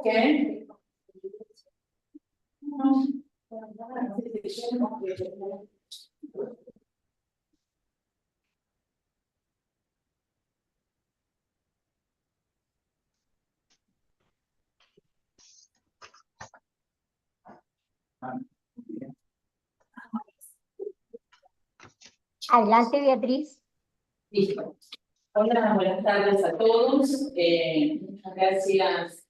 que Adelante, Beatriz. listo. Hola, buenas tardes a todos. Muchas gracias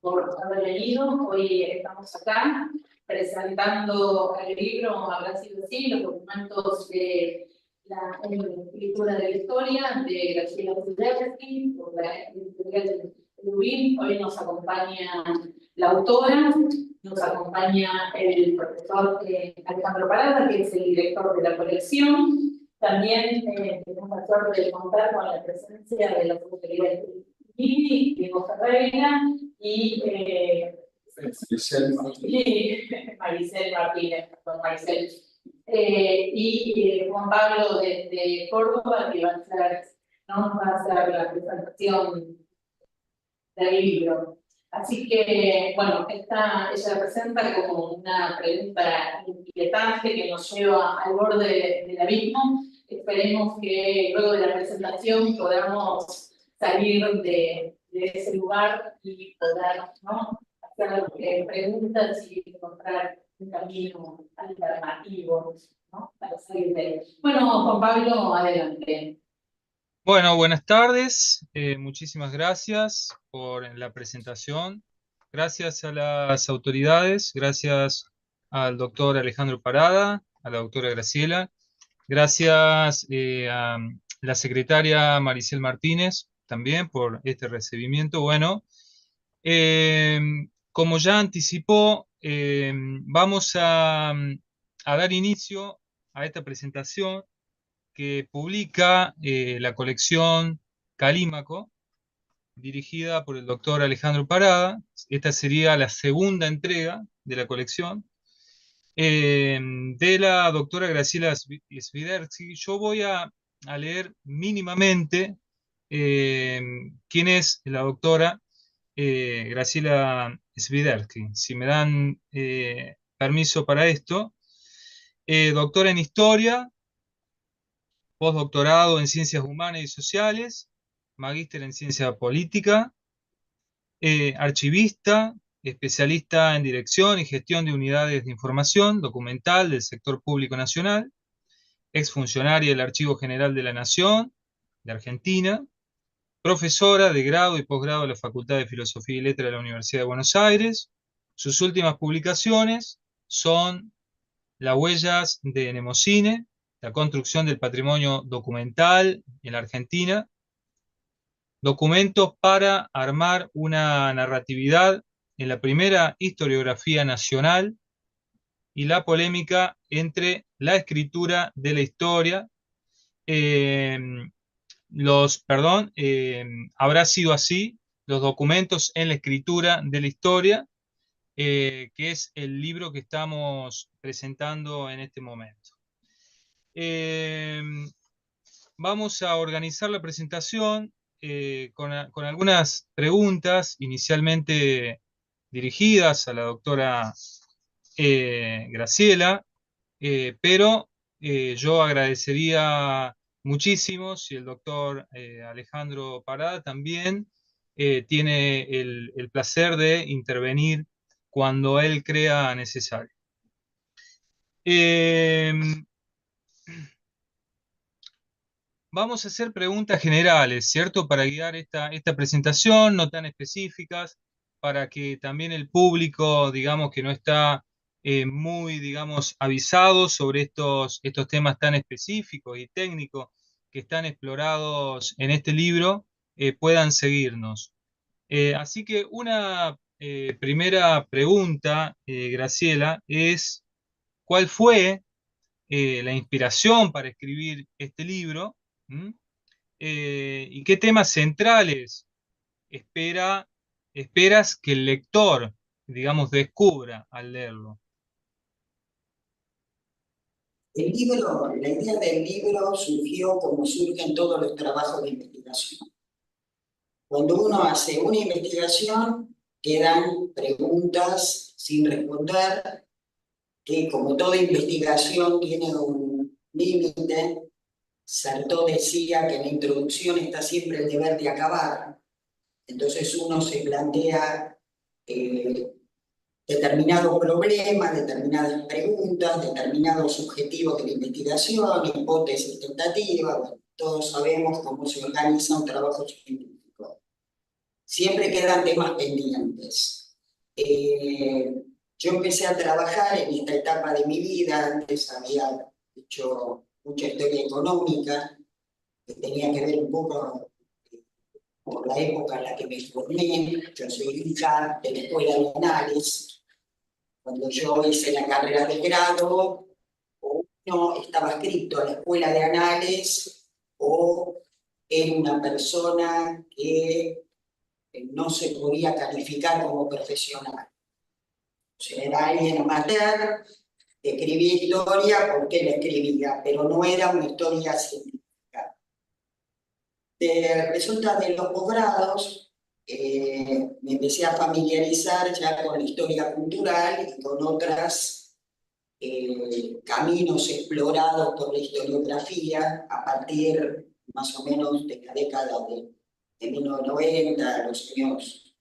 por haber venido. Hoy estamos acá presentando el libro Habrá sido así, los documentos de la escritura de la historia de Graciela Silversky, por la editorial Lubin. Hoy nos acompaña la autora, nos acompaña el profesor Alejandro Parada, que es el director de la colección. También tenemos la suerte de contar con la presencia de las autoridades de Diego Ferreira y Maricel Martínez, perdón, Maricel. Y Juan Pablo de Córdoba, que va a hacer la presentación del libro. Así que, bueno, ella la presenta como una pregunta inquietante que nos lleva al borde del abismo. Esperemos que luego de la presentación podamos salir de ese lugar y poder, ¿no?, hacer preguntas y encontrar un camino alternativo, ¿no?, para salir de ahí. Bueno, Juan Pablo, adelante. Bueno, buenas tardes. Muchísimas gracias por la presentación. Gracias a las autoridades, gracias al doctor Alejandro Parada, a la doctora Graciela, gracias a la secretaria Maricel Martínez también por este recibimiento. Bueno, como ya anticipó, vamos a dar inicio a esta presentación que publica la colección Calímaco, dirigida por el doctor Alejandro Parada. Esta sería la segunda entrega de la colección, de la doctora Graciela Sviderski. Yo voy a leer mínimamente quién es la doctora Graciela Sviderski. Si me dan permiso para esto. Doctora en Historia, postdoctorado en Ciencias Humanas y Sociales, magíster en Ciencia Política, archivista, especialista en Dirección y Gestión de Unidades de Información Documental del Sector Público Nacional, exfuncionaria del Archivo General de la Nación de Argentina, profesora de grado y posgrado de la Facultad de Filosofía y Letras de la Universidad de Buenos Aires. Sus últimas publicaciones son Las huellas de Mnemocine, la construcción del patrimonio documental en la Argentina, documentos para armar una narratividad en la primera historiografía nacional y la polémica entre la escritura de la historia, habrá sido así, los documentos en la escritura de la historia, que es el libro que estamos presentando en este momento. Vamos a organizar la presentación con algunas preguntas inicialmente dirigidas a la doctora Graciela, pero yo agradecería muchísimo si el doctor Alejandro Parada también tiene el placer de intervenir cuando él crea necesario. Vamos a hacer preguntas generales, ¿cierto? Para guiar esta presentación, no tan específicas, para que también el público, digamos, que no está muy, digamos, avisado sobre estos temas tan específicos y técnicos que están explorados en este libro, puedan seguirnos. Así que una primera pregunta, Graciela, es ¿cuál fue la inspiración para escribir este libro? ¿Y qué temas centrales esperas que el lector, digamos, descubra al leerlo? La idea del libro surgió como surgen todos los trabajos de investigación. Cuando uno hace una investigación, quedan preguntas sin responder, que como toda investigación tiene un límite. Sartor decía que en la introducción está siempre el deber de acabar. Entonces uno se plantea determinados problemas, determinadas preguntas, determinados objetivos de la investigación, hipótesis tentativas. Bueno, todos sabemos cómo se organiza un trabajo científico. Siempre quedan temas pendientes. Yo empecé a trabajar en esta etapa de mi vida. Antes había hecho mucha historia económica, que tenía que ver un poco por la época en la que me formé. Yo soy hija de la Escuela de Anales. Cuando yo hice la carrera de grado, uno estaba adscrito a la Escuela de Anales o era una persona que no se podía calificar como profesional. O sea, era alguien amateur que escribía historia porque la escribía, pero no era una historia científica. Resulta de los posgrados, me empecé a familiarizar ya con la historia cultural y con otros caminos explorados por la historiografía a partir más o menos de la década de 1990, los años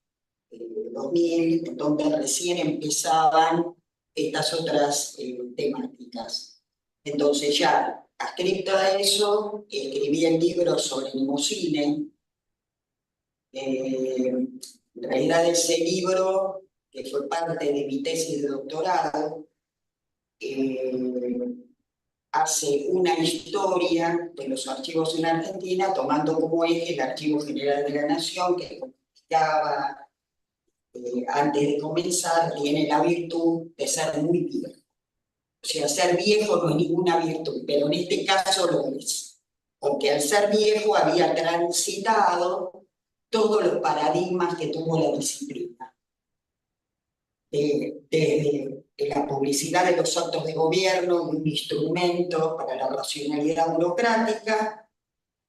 2000, en donde recién empezaban estas otras temáticas. Entonces ya adscrito a eso, escribí el libro sobre Mnemocine. En realidad ese libro, que fue parte de mi tesis de doctorado, hace una historia de los archivos en Argentina, tomando como eje el Archivo General de la Nación, que comunicaba antes de comenzar, tiene la virtud de ser muy viejo. O sea, ser viejo no es ninguna virtud, pero en este caso lo es. Porque al ser viejo había transitado todos los paradigmas que tuvo la disciplina. Desde la publicidad de los actos de gobierno, un instrumento para la racionalidad burocrática,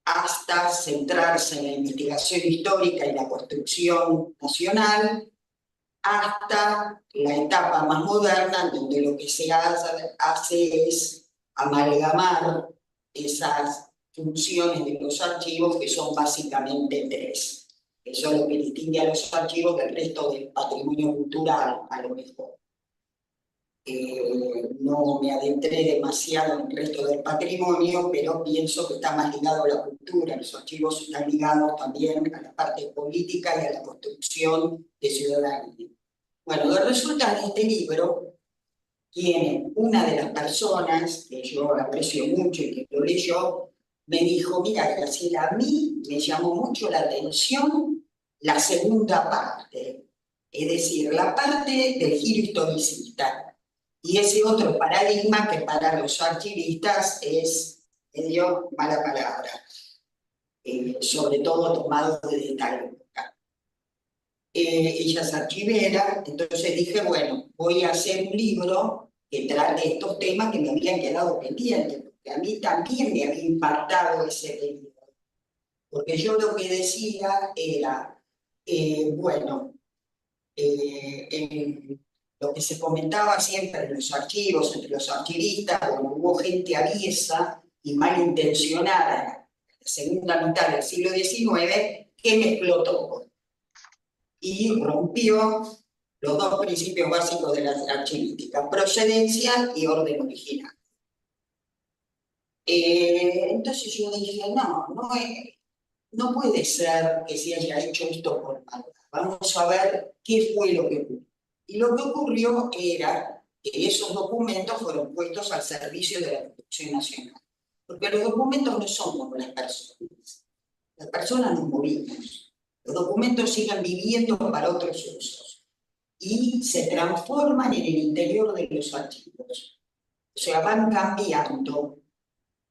hasta centrarse en la investigación histórica y la construcción nacional, hasta la etapa más moderna, donde lo que se hace es amalgamar esas funciones de los archivos, que son básicamente tres. Eso es lo que distingue a los archivos del resto del patrimonio cultural, a lo mejor. No me adentré demasiado en el resto del patrimonio, pero pienso que está más ligado a la cultura. Los archivos están ligados también a la parte política y a la construcción de ciudadanía. Bueno, resulta que este libro tiene una de las personas que yo aprecio mucho y que lo leyó, me dijo: mira, Graciela, a mí me llamó mucho la atención la segunda parte, es decir, la parte del giro historicista, y ese otro paradigma que para los archivistas es medio mala palabra, sobre todo tomado desde esta época. Ella es archivera, entonces dije, bueno, voy a hacer un libro que trate estos temas que me habían quedado pendientes, porque a mí también me había impactado ese libro. Porque yo lo que decía era, bueno, lo que se comentaba siempre en los archivos, entre los archivistas, bueno, hubo gente aviesa y malintencionada en la segunda mitad del siglo XIX que mezcló todo y rompió los dos principios básicos de la archivística: procedencia y orden original. Entonces yo dije, no puede ser que se haya hecho esto por maldad. Vamos a ver qué fue lo que ocurrió. Y lo que ocurrió era que esos documentos fueron puestos al servicio de la producción nacional. Porque los documentos no son como las personas. Las personas nos morimos. Los documentos siguen viviendo para otros usos. Y se transforman en el interior de los archivos. O sea, van cambiando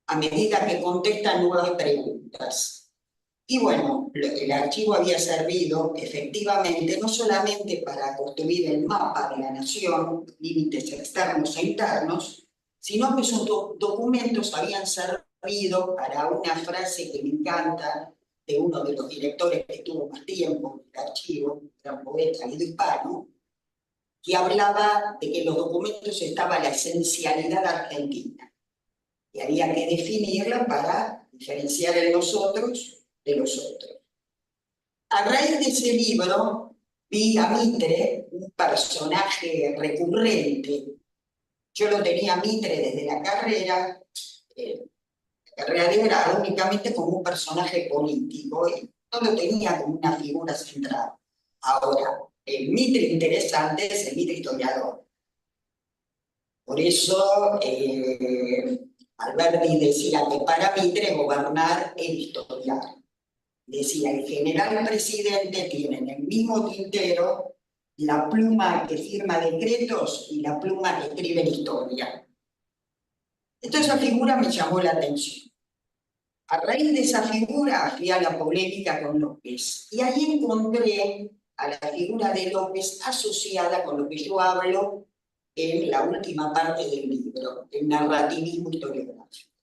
a medida que contestan nuevas preguntas. Y bueno, el archivo había servido efectivamente no solamente para construir el mapa de la nación, límites externos e internos, sino que esos documentos habían servido para una frase que me encanta de uno de los directores que tuvo más tiempo en el archivo, un gran poeta, Guido Hispano, que hablaba de que en los documentos estaba la esencialidad argentina, y había que definirla para diferenciar el nosotros de los otros. A raíz de ese libro, vi a Mitre, un personaje recurrente. Yo lo tenía a Mitre desde la carrera de grado, únicamente como un personaje político, y no lo tenía como una figura central. Ahora, el Mitre interesante es el Mitre historiador. Por eso, Alberti decía que para Mitre gobernar era historiar. Decía, el general presidente tiene en el mismo tintero la pluma que firma decretos y la pluma que escribe la historia. Entonces esa figura me llamó la atención. A raíz de esa figura fui a la polémica con López, y ahí encontré a la figura de López asociada con lo que yo hablo en la última parte del libro, el narrativismo historiográfico.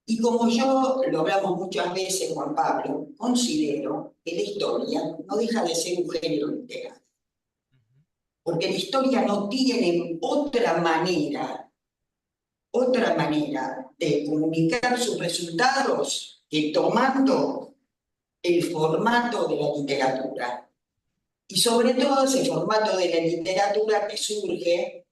Y como yo lo hablamos muchas veces, Juan Pablo, considero que la historia no deja de ser un género literario. Porque la historia no tiene otra manera de comunicar sus resultados que tomando el formato de la literatura. Y sobre todo ese formato de la literatura que surge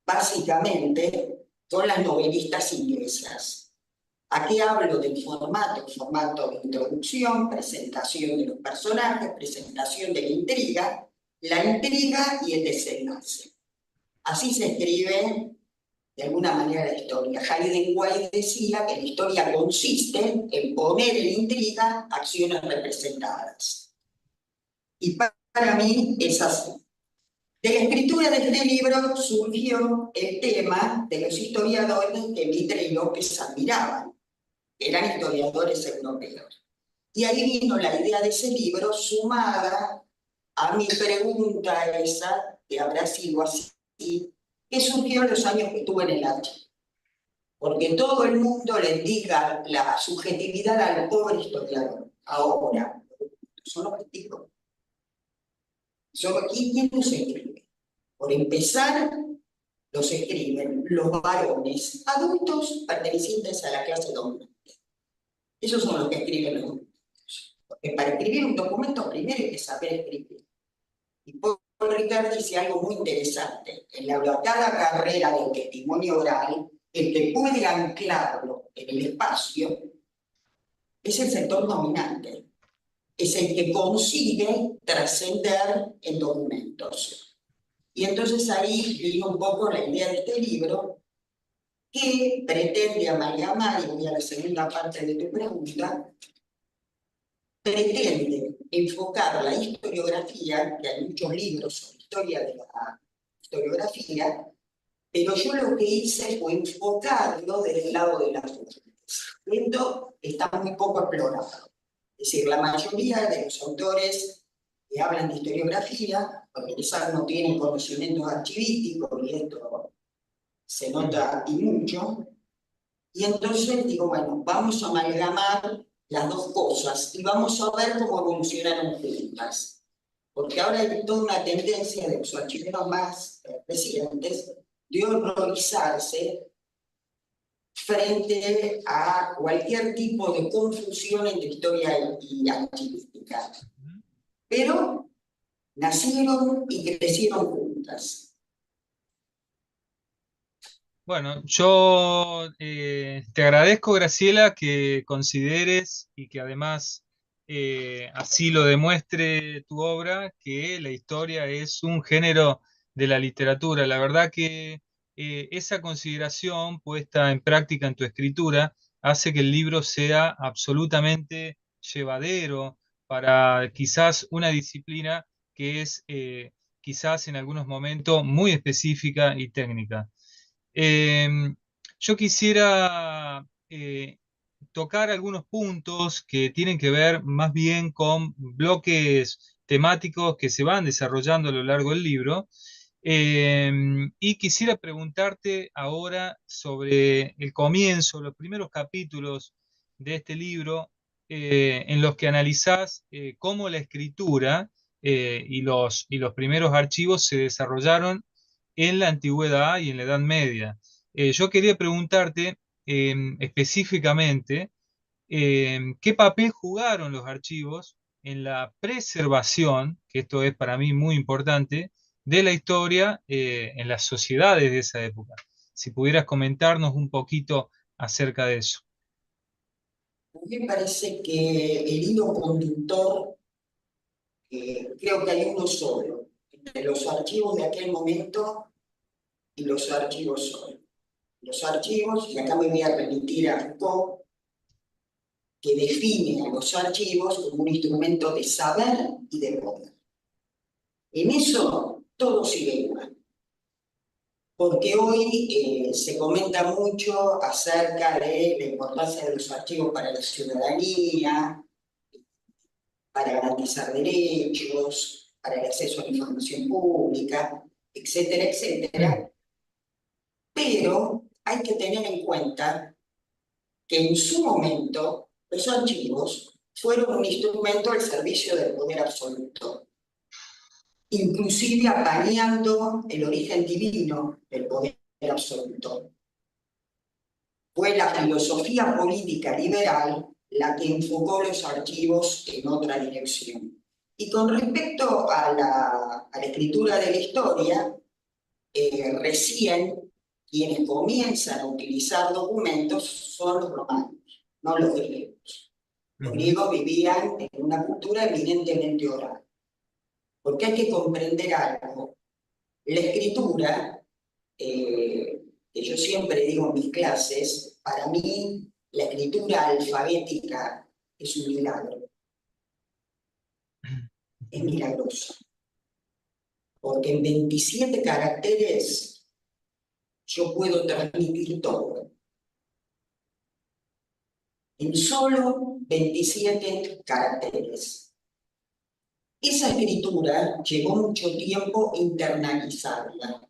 básicamente con las novelistas inglesas. Aquí hablo del formato de introducción, presentación de los personajes, presentación de la intriga y el desenlace. Así se escribe de alguna manera la historia. Hayden White decía que la historia consiste en poner en intriga acciones representadas. Y para mí es así. De la escritura de este libro surgió el tema de los historiadores que Mitre y López admiraban. Eran historiadores europeos. Y ahí vino la idea de ese libro sumada a mi pregunta esa, que habrá sido así, que surgió en los años que estuve en el archivo. Porque todo el mundo le indica la subjetividad al pobre historiador. Ahora, son objetivos. ¿Quién los escribe? Por empezar, los escriben los varones adultos pertenecientes a la clase dominante. Esos son los que escriben los documentos. Porque para escribir un documento primero hay que saber escribir. Y Paul Ricard dice algo muy interesante. En cada carrera del testimonio oral, el que puede anclarlo en el espacio es el sector dominante. Es el que consigue trascender en documentos. Y entonces ahí vino un poco la idea de este libro, que pretende amalgamar, y voy a la segunda parte de tu pregunta, pretende enfocar la historiografía, que hay muchos libros sobre historia de la historiografía, pero yo lo que hice fue enfocarlo desde el lado de las fuentes. Esto está muy poco explorado. Es decir, la mayoría de los autores que hablan de historiografía, porque quizás no tienen conocimientos archivísticos, y esto se nota y mucho, y entonces digo, bueno, vamos a amalgamar las dos cosas y vamos a ver cómo evolucionaron juntas. Porque ahora hay toda una tendencia de los archiveros más recientes de horrorizarse frente a cualquier tipo de confusión entre historia y archivística. Pero nacieron y crecieron juntas. Bueno, yo te agradezco, Graciela, que consideres y que además así lo demuestre tu obra, que la historia es un género de la literatura. La verdad que esa consideración puesta en práctica en tu escritura hace que el libro sea absolutamente llevadero para quizás una disciplina que es quizás en algunos momentos muy específica y técnica. Yo quisiera tocar algunos puntos que tienen que ver más bien con bloques temáticos que se van desarrollando a lo largo del libro. Y quisiera preguntarte ahora sobre el comienzo, los primeros capítulos de este libro, en los que analizás cómo la escritura y los primeros archivos se desarrollaron en la antigüedad y en la Edad Media. Yo quería preguntarte específicamente qué papel jugaron los archivos en la preservación, que esto es para mí muy importante, de la historia en las sociedades de esa época. Si pudieras comentarnos un poquito acerca de eso. A mí me parece que el hilo conductor, creo que hay uno solo, entre los archivos de aquel momento y los archivos hoy. Los archivos, y acá me voy a remitir a Foucault, que define a los archivos como un instrumento de saber y de poder. En eso todo sigue igual. Porque hoy se comenta mucho acerca de la importancia de los archivos para la ciudadanía, para garantizar derechos, para el acceso a la información pública, etcétera, etcétera. Pero hay que tener en cuenta que en su momento los archivos fueron un instrumento al servicio del poder absoluto, inclusive apañando el origen divino del poder absoluto. Fue la filosofía política liberal la que enfocó los archivos en otra dirección. Y con respecto a la escritura de la historia, recién quienes comienzan a utilizar documentos son los romanos, no los griegos. Los griegos vivían en una cultura eminentemente oral. Porque hay que comprender algo. La escritura, que yo siempre digo en mis clases, para mí la escritura alfabética es un milagro. Es milagrosa. Porque en 27 caracteres yo puedo transmitir todo. En solo 27 caracteres. Esa escritura llevó mucho tiempo internalizarla.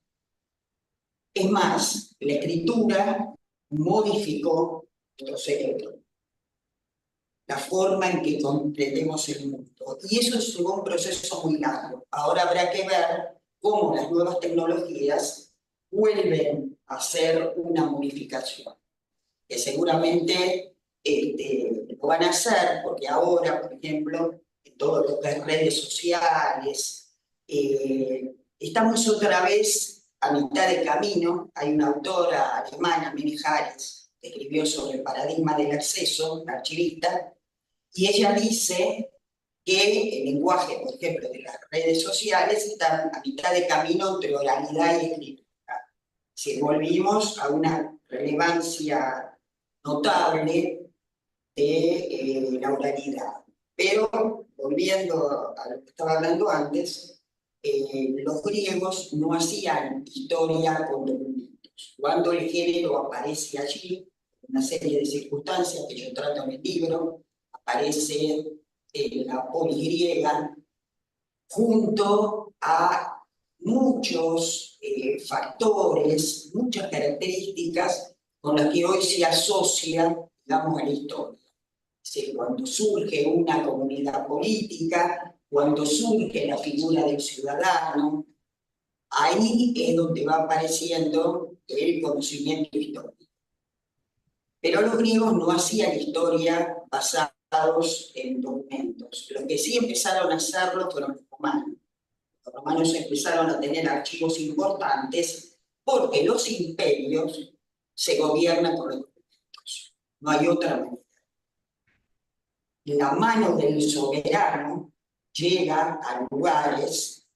Es más, la escritura modificó nuestro cerebro, la forma en que comprendemos el mundo. Y eso es un proceso muy largo. Ahora habrá que ver cómo las nuevas tecnologías vuelven a hacer una modificación, que seguramente lo van a hacer, porque ahora, por ejemplo, en todo lo que es redes sociales, estamos otra vez a mitad de camino. Hay una autora alemana, Mene Harris, que escribió sobre el paradigma del acceso, una archivista, y ella dice que el lenguaje, por ejemplo, de las redes sociales está a mitad de camino entre oralidad y escritura. Si volvimos a una relevancia notable de la oralidad. Pero, volviendo a lo que estaba hablando antes, los griegos no hacían historia con documentos. Cuando el género aparece allí, una serie de circunstancias que yo trato en el libro, aparece la polis griega, junto a muchos factores, muchas características con las que hoy se asocia, digamos, a la historia. Cuando surge una comunidad política, cuando surge la figura del ciudadano, ahí es donde va apareciendo el conocimiento histórico. Pero los griegos no hacían historia basados en documentos. Los que sí empezaron a hacerlo fueron los romanos. Los romanos empezaron a tener archivos importantes porque los imperios se gobiernan por los documentos. No hay otra manera. La mano del soberano llega a lugares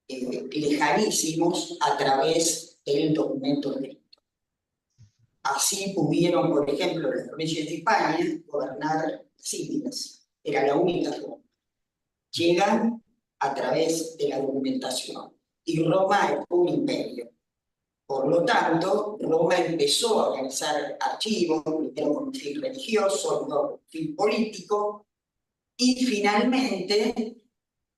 lejanísimos a través del documento escrito. Así pudieron, por ejemplo, los reyes de España gobernar las Indias. Era la única forma. Llegan a través de la documentación. Y Roma es un imperio. Por lo tanto, Roma empezó a organizar archivos, primero con un fin religioso, luego con un fin político, y finalmente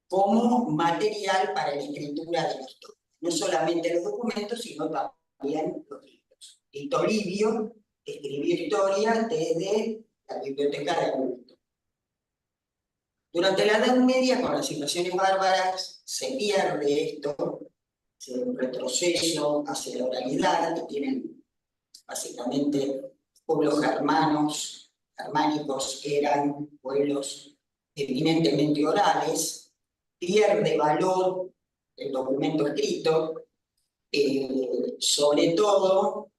como material para la escritura de la historia. no solamente los documentos, sino también los libros. Tito Livio escribió historia desde la biblioteca de Augusto. Durante la Edad Media, con las situaciones bárbaras, se pierde esto, se un retroceso hacia la oralidad, que tienen básicamente pueblos germánicos eran pueblos eminentemente orales, pierde valor el documento escrito, sobre todo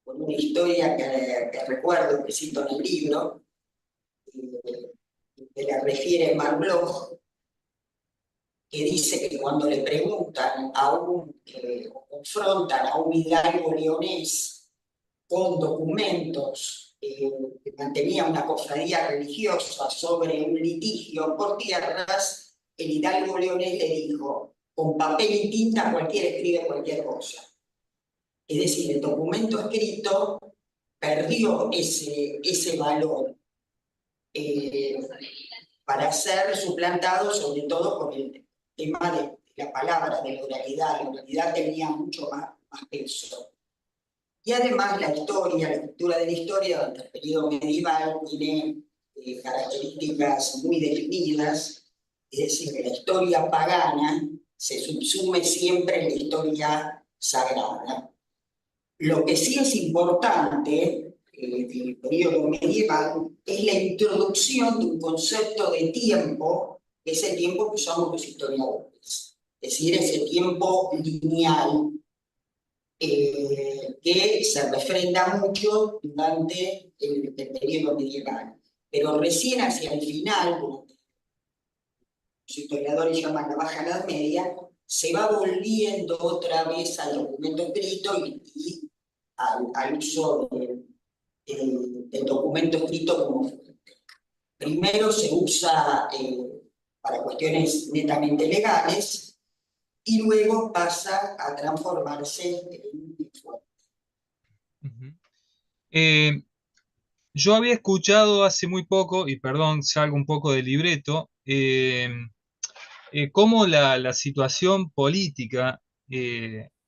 con una historia que recuerdo, que cito en el libro, que la refiere Marc Bloch, que dice que cuando le preguntan o confrontan a un hidalgo leonés con documentos que mantenía una cofradía religiosa sobre un litigio por tierras, el hidalgo leonés le dijo: con papel y tinta cualquiera escribe cualquier cosa. Es decir, el documento escrito perdió ese valor para ser suplantado sobre todo por el tema de la palabra, de la oralidad. La oralidad tenía mucho más peso. Y además la escritura de la historia durante el periodo medieval tiene características muy definidas, es decir, que la historia pagana se subsume siempre en la historia sagrada. Lo que sí es importante del periodo medieval es la introducción de un concepto de tiempo, que es el tiempo que usamos los historiadores, es decir, ese tiempo lineal que se refrenda mucho durante el periodo medieval. Pero recién hacia el final, como los historiadores llaman la Baja Edad Media, se va volviendo otra vez al documento escrito y al uso del documento escrito como fuente. Primero se usa para cuestiones netamente legales y luego pasa a transformarse en fuente. Yo había escuchado hace muy poco, y perdón, salgo un poco del libreto, cómo la situación política,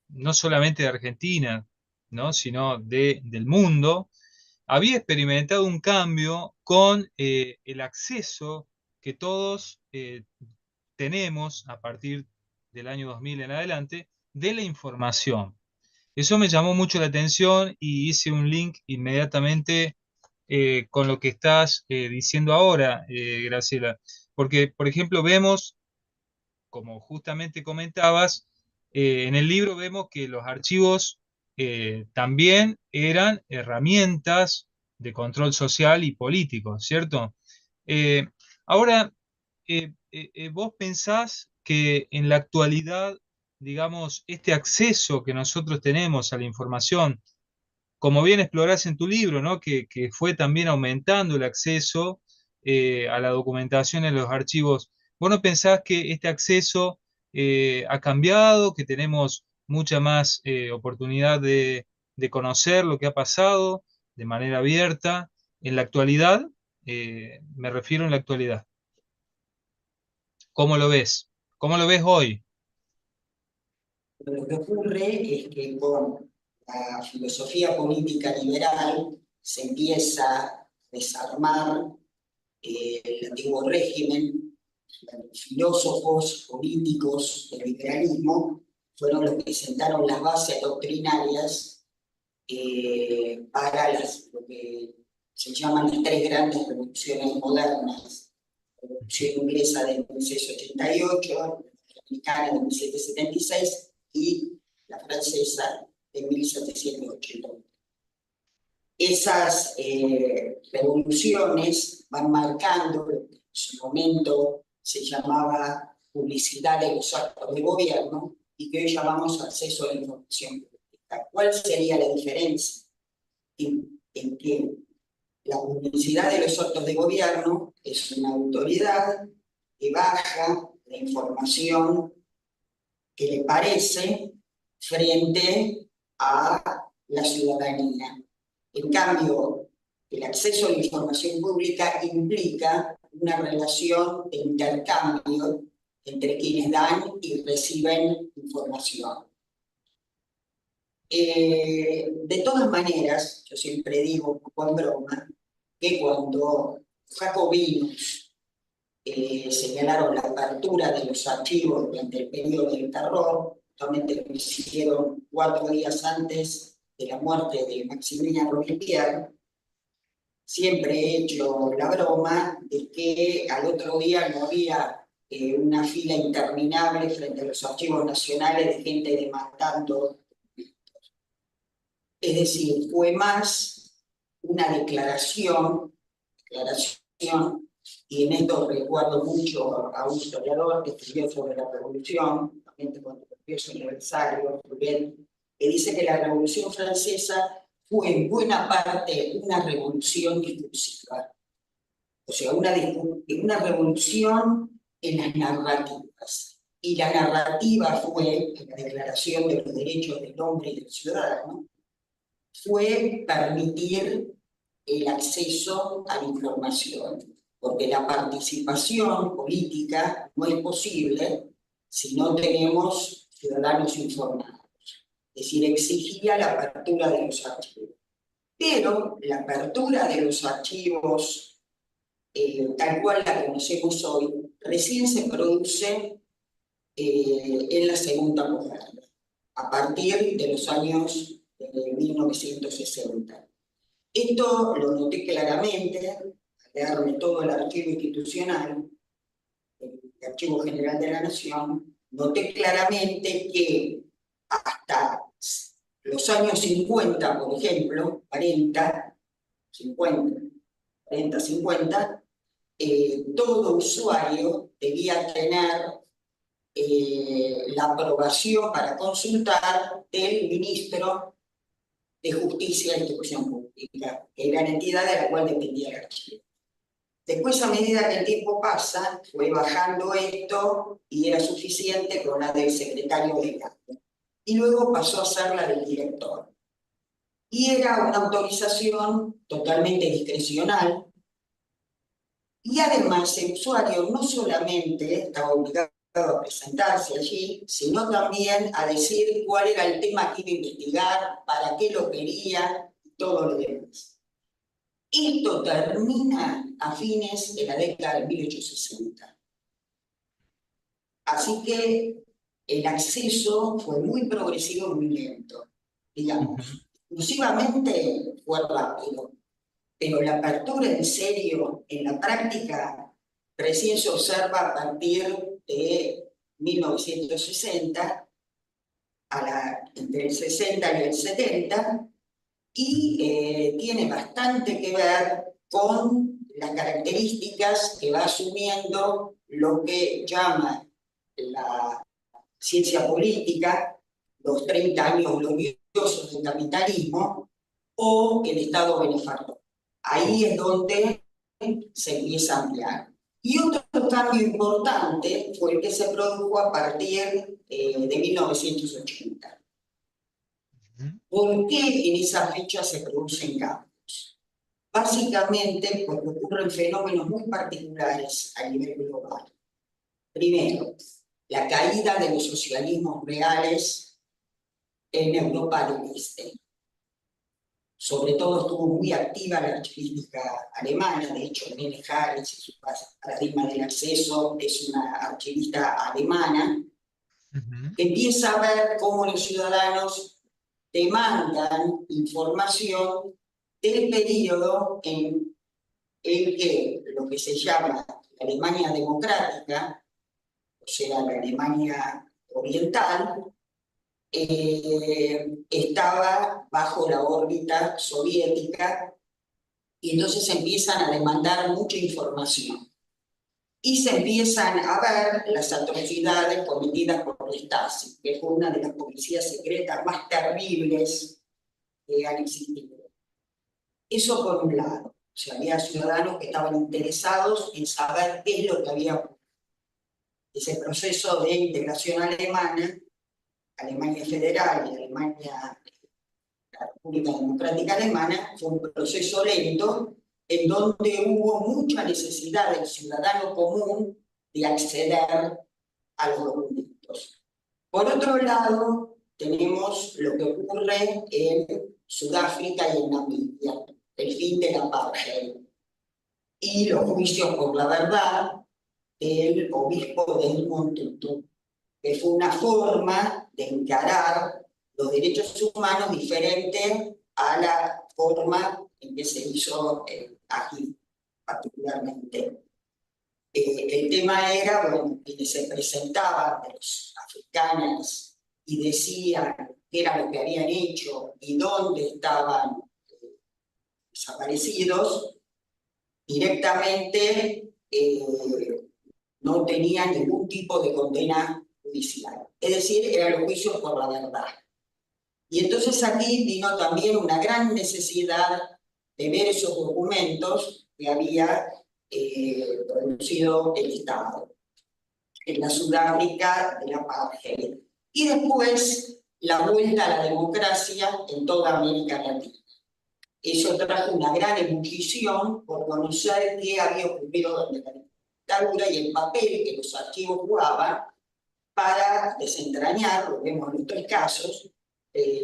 no solamente de Argentina, ¿no?, sino del mundo, había experimentado un cambio con el acceso que todos tenemos a partir del año 2000 en adelante de la información. Eso me llamó mucho la atención y hice un link inmediatamente con lo que estás diciendo ahora, Graciela. Porque, por ejemplo, vemos, como justamente comentabas, en el libro vemos que los archivos también eran herramientas de control social y político, ¿cierto? Ahora, ¿vos pensás que en la actualidad, digamos, este acceso que nosotros tenemos a la información, como bien explorás en tu libro, ¿no?, que fue también aumentando el acceso a la documentación en los archivos, ¿vos no pensás que este acceso ha cambiado, que tenemos mucha más oportunidad de conocer lo que ha pasado de manera abierta en la actualidad? Me refiero en la actualidad. ¿Cómo lo ves? ¿Cómo lo ves hoy? Lo que ocurre es que con la filosofía política liberal se empieza a desarmar el antiguo régimen. Los filósofos políticos del liberalismo fueron los que sentaron las bases doctrinarias para lo que se llaman las tres grandes revoluciones modernas: la revolución inglesa de 1688, la americana de 1776 y la francesa de 1788. Esas revoluciones van marcando lo que en su momento se llamaba publicidad de los actos de gobierno y que hoy llamamos acceso a la información pública. ¿Cuál sería la diferencia? En que la publicidad de los actos de gobierno es una autoridad que baja la información que le parece frente a la ciudadanía. En cambio, el acceso a la información pública implica una relación de intercambio entre quienes dan y reciben información. De todas maneras, yo siempre digo un poco en broma, que cuando jacobinos señalaron la apertura de los archivos durante el periodo del terror, justamente lo hicieron 4 días antes de la muerte de Maximilien Robespierre, siempre he hecho la broma de que al otro día no había una fila interminable frente a los archivos nacionales de gente demandando. Es decir, fue más una declaración, y en esto recuerdo mucho a un historiador que escribió sobre la Revolución, también cuando escribió su aniversario, que dice que la Revolución Francesa fue en buena parte una revolución discursiva, o sea, una revolución en las narrativas. Y la narrativa fue, en la Declaración de los Derechos del Hombre y del Ciudadano, fue permitir el acceso a la información, porque la participación política no es posible si no tenemos ciudadanos informados. Es decir, exigía la apertura de los archivos. Pero la apertura de los archivos, tal cual la conocemos hoy, recién se produce en la segunda posguerra, a partir de los años 1960. Esto lo noté claramente al leerme todo el archivo institucional, el Archivo General de la Nación. Noté claramente que hasta los años 50, por ejemplo, 40, 50, todo usuario debía tener la aprobación para consultar del ministro de Justicia e Instrucción Pública, que era la entidad de la cual dependía el archivo. Después, a medida que el tiempo pasa, fue bajando esto y era suficiente con la del secretario de Estado. Y luego pasó a ser la del director. Y era una autorización totalmente discrecional. Y además el usuario no solamente estaba obligado a presentarse allí, sino también a decir cuál era el tema que iba a investigar, para qué lo quería, y todo lo demás. Esto termina a fines de la década de 1860. Así que el acceso fue muy progresivo y muy lento, digamos. Exclusivamente fue rápido, pero la apertura en serio, en la práctica, recién se observa a partir de 1960, entre el 60 y el 70, y tiene bastante que ver con las características que va asumiendo lo que llama la ciencia política, los 30 años gloriosos del capitalismo, o el Estado benefactor. Ahí es donde se empieza a ampliar. Y otro cambio importante fue el que se produjo a partir de 1980. ¿Por qué en esa fecha se producen cambios? Básicamente porque ocurren fenómenos muy particulares a nivel global. Primero, la caída de los socialismos reales en Europa del Este. Sobre todo estuvo muy activa la archivística alemana, de hecho, Nene Harris, en su paradigma del acceso, es una archivista alemana, que empieza a ver cómo los ciudadanos demandan información del periodo en el que lo que se llama la Alemania democrática, o sea, la Alemania oriental, estaba bajo la órbita soviética, y entonces empiezan a demandar mucha información. Y se empiezan a ver las atrocidades cometidas por la Stasi, que fue una de las policías secretas más terribles que han existido. Eso por un lado. O sea, había ciudadanos que estaban interesados en saber qué es lo que había ocurrido. Ese proceso de integración alemana, Alemania Federal y Alemania, la República Democrática Alemana, fue un proceso lento en donde hubo mucha necesidad del ciudadano común de acceder a los documentos. Por otro lado, tenemos lo que ocurre en Sudáfrica y en Namibia, el fin del apartheid, y los juicios por la verdad del obispo Desmond Tutu, que fue una forma de encarar los derechos humanos diferente a la forma en que se hizo aquí, particularmente. El tema era, bueno, quienes se presentaban de los africanos y decían qué era lo que habían hecho y dónde estaban desaparecidos, directamente no tenían ningún tipo de condena judicial. Es decir, eran los juicios por la verdad. Y entonces aquí vino también una gran necesidad de ver esos documentos que había producido el Estado en la Sudáfrica de la apartheid. Y después la vuelta a la democracia en toda América Latina. Eso trajo una gran ebullición por conocer qué había ocurrido durante la dictadura y el papel que los archivos jugaban para desentrañar, lo vemos en estos casos,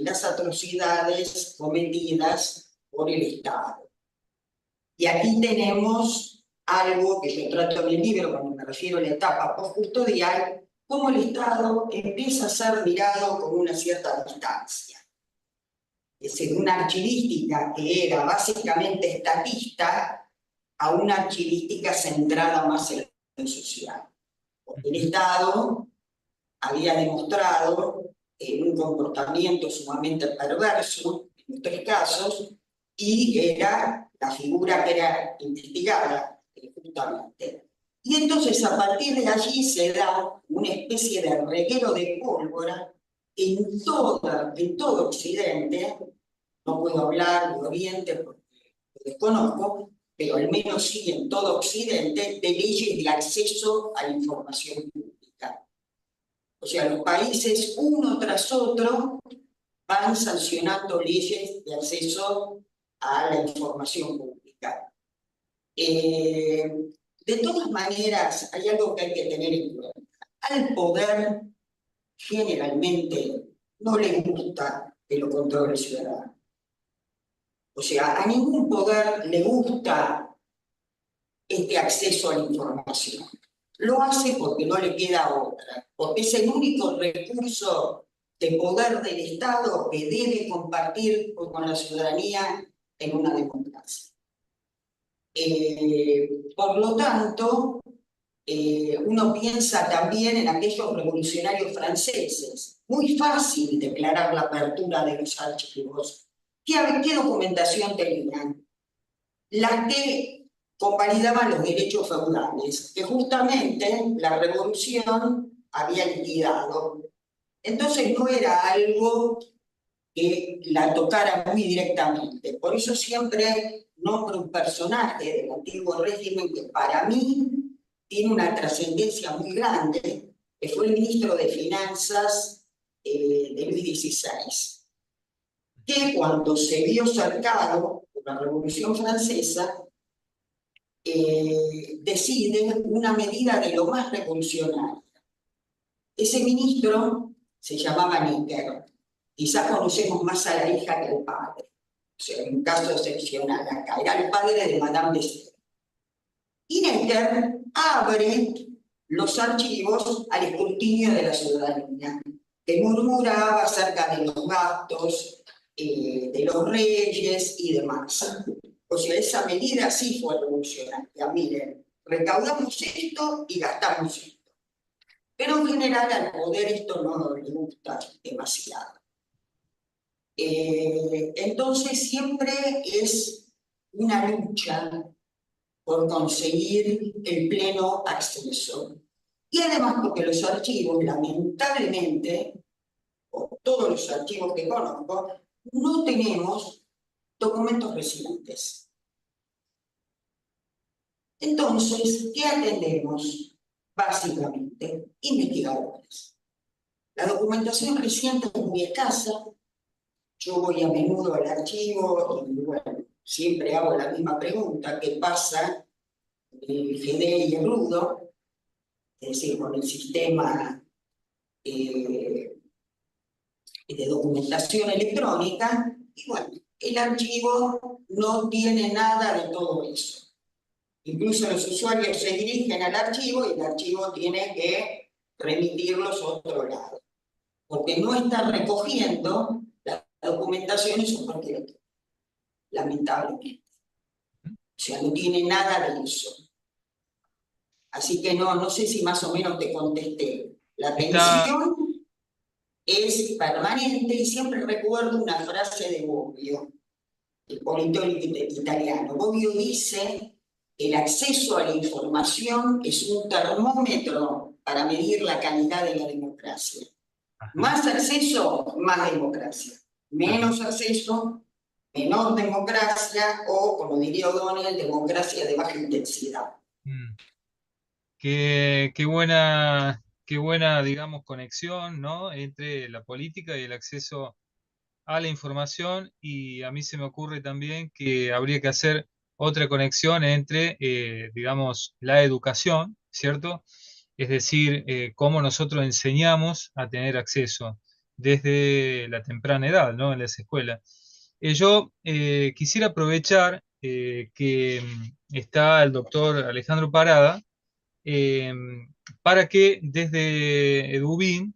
las atrocidades cometidas por el Estado. Y aquí tenemos algo que yo trato en el libro cuando me refiero a la etapa postcustodial, cómo el Estado empieza a ser mirado con una cierta distancia. Es decir, una archivística que era básicamente estatista a una archivística centrada más en lo social. Porque el Estado había demostrado un comportamiento sumamente perverso en estos casos y era la figura que era investigada justamente. Y entonces a partir de allí se da una especie de reguero de pólvora en todo Occidente. No puedo hablar de Oriente porque lo desconozco, pero al menos sí en todo Occidente, de leyes de acceso a la información pública. O sea, los países uno tras otro van sancionando leyes de acceso a la información pública. De todas maneras, hay algo que hay que tener en cuenta. Al poder, generalmente, no le gusta que lo controle el ciudadano. O sea, a ningún poder le gusta este acceso a la información. Lo hace porque no le queda otra, porque es el único recurso de poder del Estado que debe compartir con la ciudadanía en una democracia. Por lo tanto, uno piensa también en aquellos revolucionarios franceses. Muy fácil declarar la apertura de los archivos. ¿Qué documentación tenían? Las que convalidaban los derechos feudales, que justamente la revolución había liquidado. Entonces no era algo que la tocara muy directamente. Por eso siempre nombro un personaje del antiguo régimen que para mí tiene una trascendencia muy grande, que fue el ministro de Finanzas de Luis XVI, que cuando se vio cercado por la Revolución Francesa, decide una medida de lo más revolucionaria. Ese ministro se llamaba Necker. Quizás conocemos más a la hija que al padre. O sea, un caso excepcional acá. Era el padre de Madame de Staël. Y Necker abre los archivos al escrutinio de la ciudadanía, que murmuraba acerca de los gastos de los reyes y demás. O sea, esa medida sí fue revolucionaria. Miren, recaudamos esto y gastamos esto. Pero en general al poder esto no le gusta demasiado. Entonces siempre es una lucha por conseguir el pleno acceso. Y además porque los archivos, lamentablemente, o todos los archivos que conozco, no tenemos documentos recientes. Entonces, ¿qué atendemos? Básicamente, investigadores. La documentación reciente es muy escasa. Yo voy a menudo al archivo y bueno, siempre hago la misma pregunta: ¿qué pasa en el GD y el Rudo? es decir, con el sistema de documentación electrónica, y bueno, el archivo no tiene nada de todo eso. Incluso los usuarios se dirigen al archivo y el archivo tiene que remitirlos a otro lado, porque no está recogiendo la documentación en su propio electrónico, lamentablemente. O sea, no tiene nada de eso. Así que no sé si más o menos te contesté. La tensión es permanente y siempre recuerdo una frase de Bobbio, el politólogo italiano. Bobbio dice: el acceso a la información es un termómetro para medir la calidad de la democracia. Más acceso, más democracia. Menos acceso, menor democracia, o, como diría O'Donnell, democracia de baja intensidad. Qué buena, digamos, conexión, ¿no?, entre la política y el acceso a la información, y a mí se me ocurre también que habría que hacer otra conexión entre, digamos, la educación, ¿cierto? Es decir, cómo nosotros enseñamos a tener acceso desde la temprana edad, ¿no?, en las escuelas. Yo quisiera aprovechar que está el doctor Alejandro Parada, para que desde EDUBIN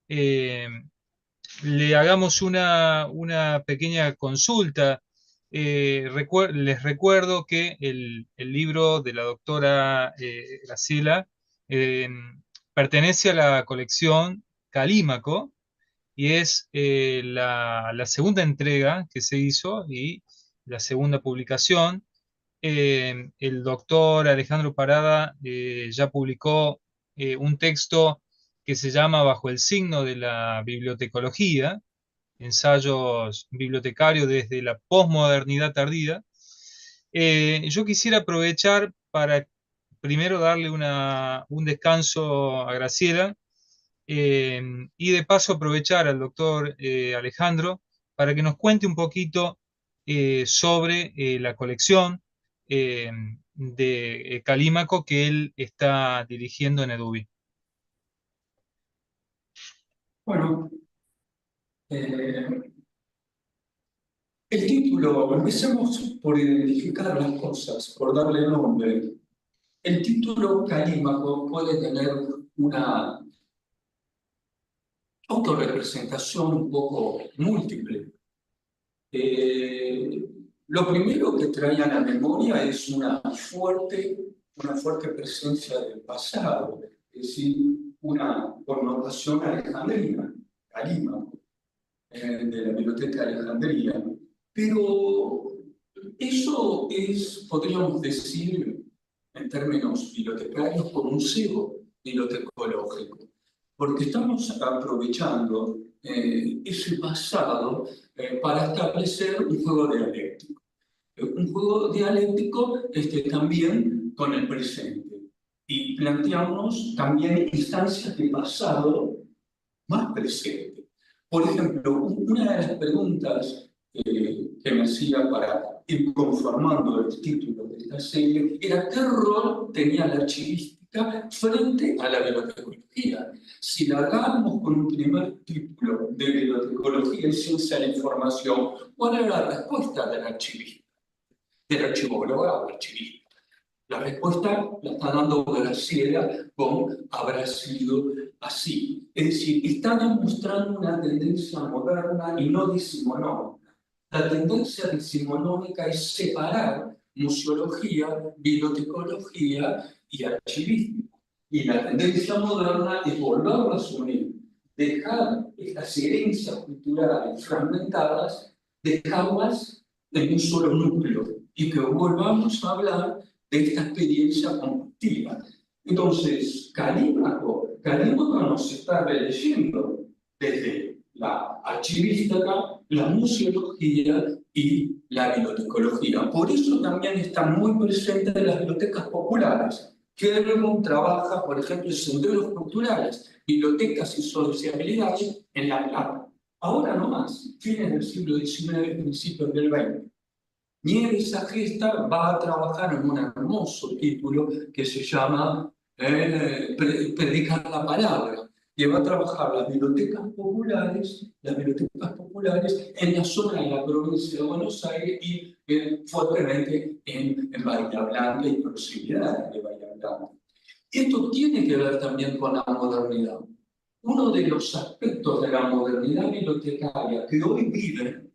le hagamos una pequeña consulta. Les recuerdo que el libro de la doctora Graciela pertenece a la colección Calímaco, y es la segunda entrega que se hizo y la segunda publicación. El doctor Alejandro Parada ya publicó un texto que se llama Bajo el signo de la bibliotecología, ensayos bibliotecarios desde la posmodernidad tardía. Yo quisiera aprovechar para primero darle un descanso a Graciela, y de paso aprovechar al doctor Alejandro para que nos cuente un poquito sobre la colección de Calímaco que él está dirigiendo en EDUBI. Bueno, el título, empecemos por identificar las cosas, por darle nombre. El título Calímaco puede tener una autorrepresentación un poco múltiple. Lo primero que trae a la memoria es una fuerte presencia del pasado, es decir, una connotación alejandrina, Calímaco, de la Biblioteca de Alejandría. Pero eso es, podríamos decir, en términos bibliotecarios, como un sesgo bibliotecológico, porque estamos aprovechando ese pasado para establecer un juego dialéctico. Un juego dialéctico también con el presente. Y planteamos también instancias de pasado más presente. Por ejemplo, una de las preguntas que me hacía para ir conformando el título de esta serie era ¿qué rol tenía la archivística frente a la bibliotecología? Si largábamos con un primer título de bibliotecología y ciencia de la información, ¿cuál era la respuesta del archivista? Del archivólogo o archivista. La respuesta la está dando Graciela con habrá sido así. Es decir, está demostrando una tendencia moderna y no decimonónica. La tendencia decimonónica es separar museología, bibliotecología y archivismo. Y la tendencia moderna es volverlas a unir, dejar estas herencias culturales fragmentadas, dejarlas en un solo núcleo y que volvamos a hablar de esta experiencia compartida. Entonces, Calímaco nos está releyendo desde la archivística, la museología y la bibliotecología. Por eso también está muy presente en las bibliotecas populares. Kerlman trabaja, por ejemplo, en senderos culturales, bibliotecas y sociabilidades en La Plata. Ahora no más, fines del siglo XIX, principios del XX. Nieves Agesta va a trabajar en un hermoso título que se llama predicar la palabra, que va a trabajar las bibliotecas populares en la zona de la provincia de Buenos Aires y fuertemente en Bahía Blanca y proximidades de Bahía Blanca. Esto tiene que ver también con la modernidad. Uno de los aspectos de la modernidad bibliotecaria que hoy vive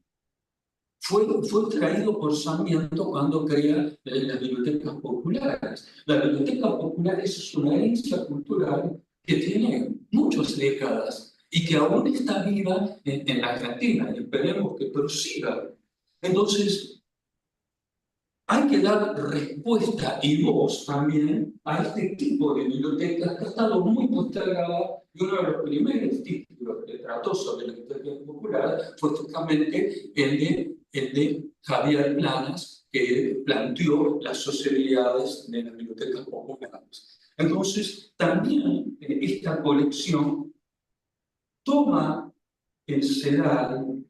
fue traído por Sarmiento cuando crea las bibliotecas populares. Las bibliotecas populares es una herencia cultural que tiene muchas décadas y que aún está viva en la Argentina y esperemos que prosiga. Entonces, hay que dar respuesta y voz también a este tipo de bibliotecas que ha estado muy postergada, y uno de los primeros títulos que trató sobre la biblioteca popular fue justamente el de Javier Planas, que planteó las sociedades de las bibliotecas populares. Entonces, también esta colección toma el sedal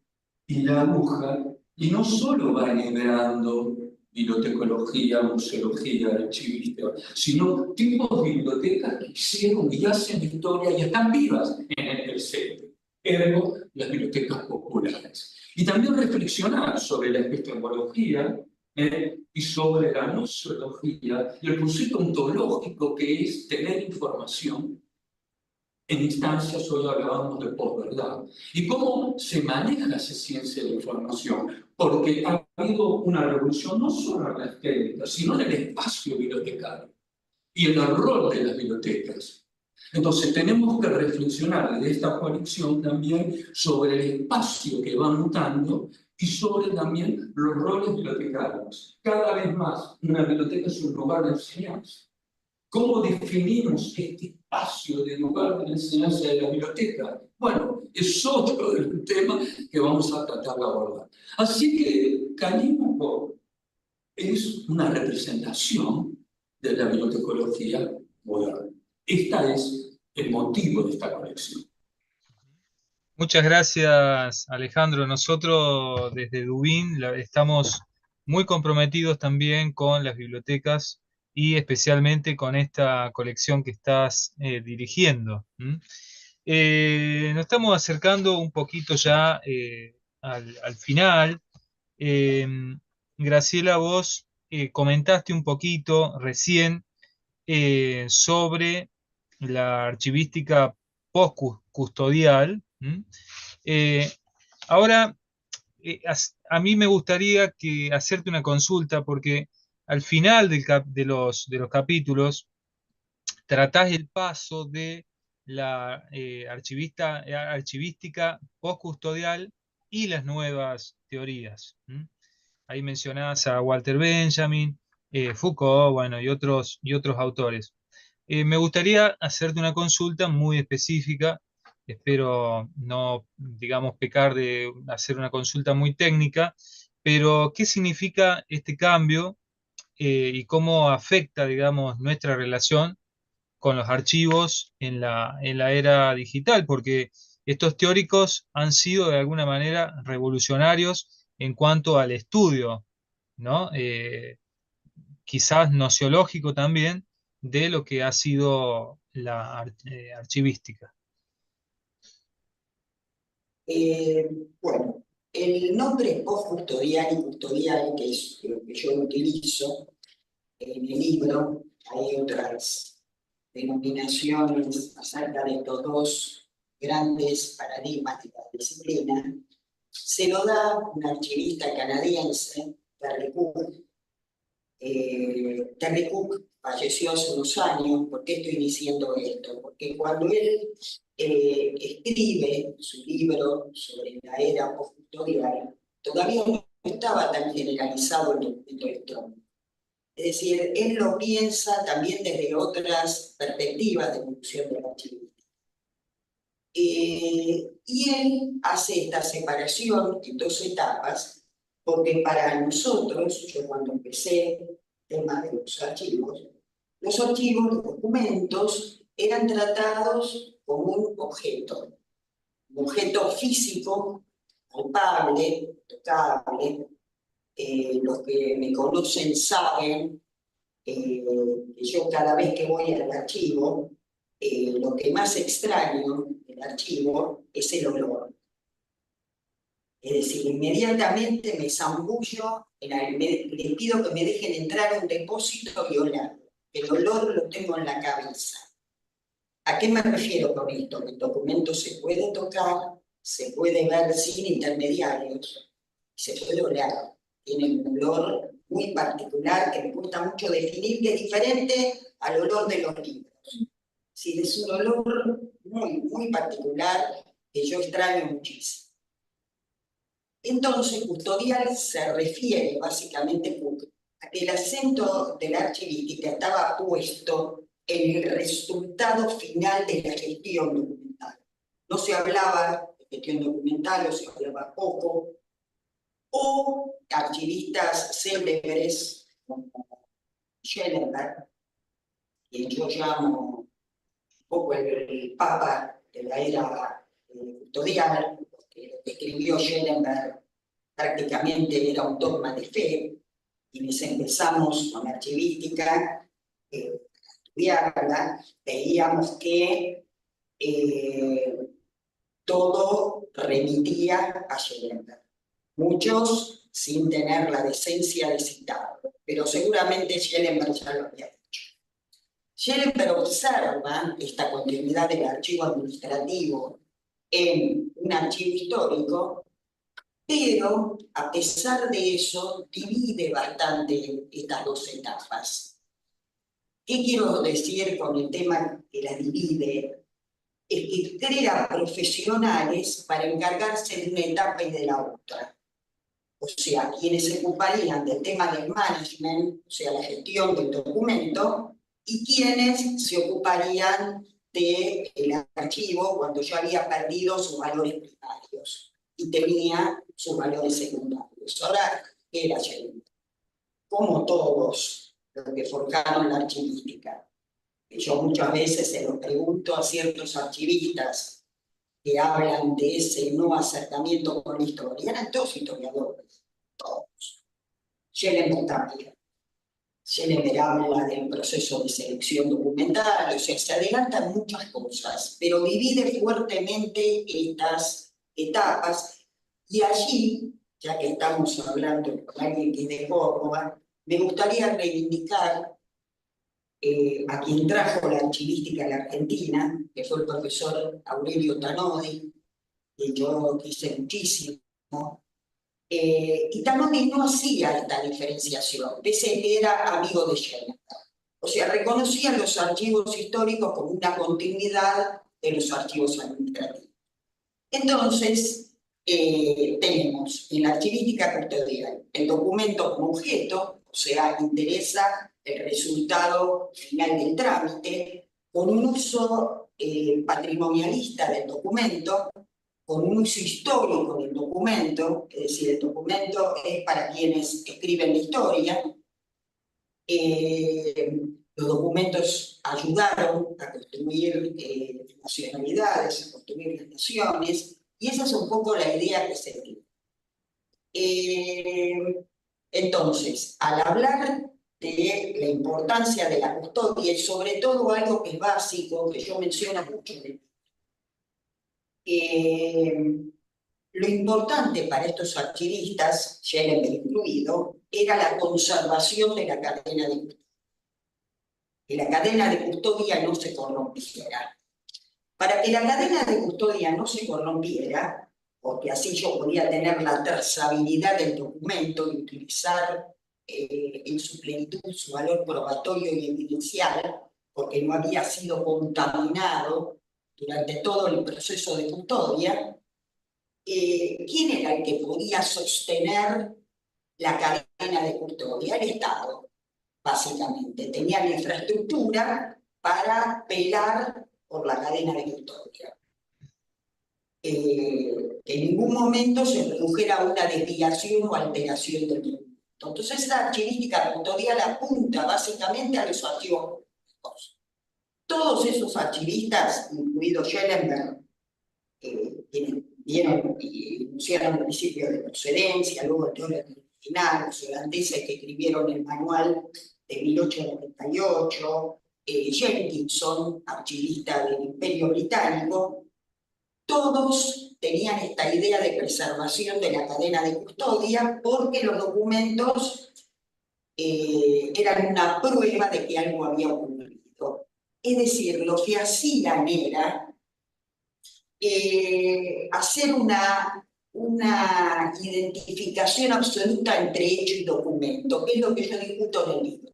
y la aguja y no solo va liberando bibliotecología, museología, archivística, sino tipos de bibliotecas que hicieron y hacen historia y están vivas en el presente. Ergo, las bibliotecas populares. Y también reflexionar sobre la epistemología y sobre la museología y el concepto ontológico que es tener información en instancias, hoy hablábamos de posverdad. ¿Y cómo se maneja esa ciencia de la información? Porque ha habido una revolución no solo en las técnicas, sino en el espacio bibliotecario y en el rol de las bibliotecas. Entonces tenemos que reflexionar de esta colección también sobre el espacio que va mutando y sobre también los roles bibliotecarios. Cada vez más, una biblioteca es un lugar de enseñanza. ¿Cómo definimos este espacio de lugar de la enseñanza de la biblioteca? Bueno, es otro de los temas que vamos a tratar de abordar. Así que Calímaco es una representación de la bibliotecología moderna. Este es el motivo de esta colección. Muchas gracias, Alejandro. Nosotros desde Dubin estamos muy comprometidos también con las bibliotecas y especialmente con esta colección que estás dirigiendo. Nos estamos acercando un poquito ya al final. Graciela, vos comentaste un poquito recién sobre la archivística post-custodial. Ahora, a mí me gustaría hacerte una consulta porque al final de los capítulos tratás el paso de la archivística postcustodial y las nuevas teorías. Ahí mencionás a Walter Benjamin, Foucault, bueno, y otros autores. Me gustaría hacerte una consulta muy específica. Espero no, digamos, pecar de hacer una consulta muy técnica, pero ¿qué significa este cambio y cómo afecta, digamos, nuestra relación con los archivos en la era digital? Porque estos teóricos han sido de alguna manera revolucionarios en cuanto al estudio, ¿no? Quizás nociológico también, de lo que ha sido la archivística. Bueno, el nombre postcustodial y custodial, que es lo que yo utilizo en el libro, hay otras denominaciones acerca de estos dos grandes paradigmas de la disciplina, se lo da un archivista canadiense, Terry Cook. Terry Cook falleció hace unos años. ¿Por qué estoy diciendo esto? Porque cuando él escribe su libro sobre la era postcustodial, todavía no estaba tan generalizado el documento electrónico. Es decir, él lo piensa también desde otras perspectivas de evolución del archivística. Y él hace esta separación en dos etapas, porque para nosotros, yo cuando empecé el tema de los archivos, los documentos, eran tratados como un objeto físico, palpable, tocable. Los que me conocen saben yo cada vez que voy al archivo, lo que más extraño del archivo es el olor. Es decir, inmediatamente me zambullo, les pido que me dejen entrar a un depósito y oler. El olor lo tengo en la cabeza. ¿A qué me refiero con esto? Que el documento se puede tocar, se puede ver sin intermediarios, se puede oler. Tiene un olor muy particular que me cuesta mucho definir, que es diferente al olor de los libros. Sí, es un olor muy particular que yo extraño muchísimo. Entonces, custodial se refiere básicamente a que el acento de la archivística estaba puesto en el resultado final de la gestión documental. No se hablaba de gestión documental, o se hablaba poco, o archivistas célebres como Schellenberg, quien yo llamo un poco el papa de la era custodial, porque lo que escribió Schellenberg prácticamente era un dogma de fe, quienes empezamos con archivística, estudiarla, veíamos que todo remitía a Schellenberg. Muchos sin tener la decencia de citarlo, pero seguramente Schellenberg ya lo había dicho. Schellenberg observa esta continuidad del archivo administrativo en un archivo histórico, pero a pesar de eso divide bastante estas dos etapas. ¿Qué quiero decir con el tema que la divide? Es que crea profesionales para encargarse de una etapa y de la otra. O sea, quienes se ocuparían del tema del management, o sea, la gestión del documento, y quienes se ocuparían del archivo cuando ya había perdido sus valores primarios y tenía sus valores secundarios. Ahora, ¿qué era Schellenberg? Como todos los que forjaron la archivística. Yo muchas veces se lo pregunto a ciertos archivistas que hablan de ese no acercamiento con la historia. Eran todos historiadores, todos. Schellenberg también. Schellenberg habla del proceso de selección documental, o sea, se adelantan muchas cosas, pero divide fuertemente estas etapas. Y allí, ya que estamos hablando con alguien que es de Córdoba, me gustaría reivindicar a quien trajo la archivística a la Argentina, que fue el profesor Aurelio Tanodi, que yo quise muchísimo. Y Tanodi no hacía esta diferenciación, pese a que era amigo de Schellenberg. O sea, reconocía los archivos históricos como una continuidad de los archivos administrativos. Entonces, tenemos en la archivística custodial el documento como objeto, o sea, interesa el resultado final del trámite, con un uso patrimonialista del documento, con un uso histórico del documento, es decir, el documento es para quienes escriben la historia. Los documentos ayudaron a construir nacionalidades, a construir las naciones, y esa es un poco la idea que se tiene. Entonces, al hablar de la importancia de la custodia, y sobre todo algo que es básico, que yo menciono mucho, lo importante para estos archivistas, Schellenberg incluido, era la conservación de la cadena de custodia. Que la cadena de custodia no se corrompiera. Para que la cadena de custodia no se corrompiera, porque así yo podía tener la trazabilidad del documento y utilizar en su plenitud su valor probatorio y evidencial, porque no había sido contaminado durante todo el proceso de custodia, ¿quién era el que podía sostener la cadena de custodia? El Estado, básicamente. Tenía la infraestructura para velar por la cadena de custodia. Que en ningún momento se produjera una desviación o alteración del documento. Entonces, la archivística custodial apunta básicamente a los archivos públicos. Todos esos archivistas, incluido Schellenberg, vieron y enunciaron el principio de procedencia, luego el teórico original, los holandeses que escribieron el manual de 1898, Jenkinson, archivista del Imperio Británico, todos tenían esta idea de preservación de la cadena de custodia porque los documentos eran una prueba de que algo había ocurrido. Es decir, lo que hacían era hacer una identificación absoluta entre hecho y documento, que es lo que yo discuto en el libro.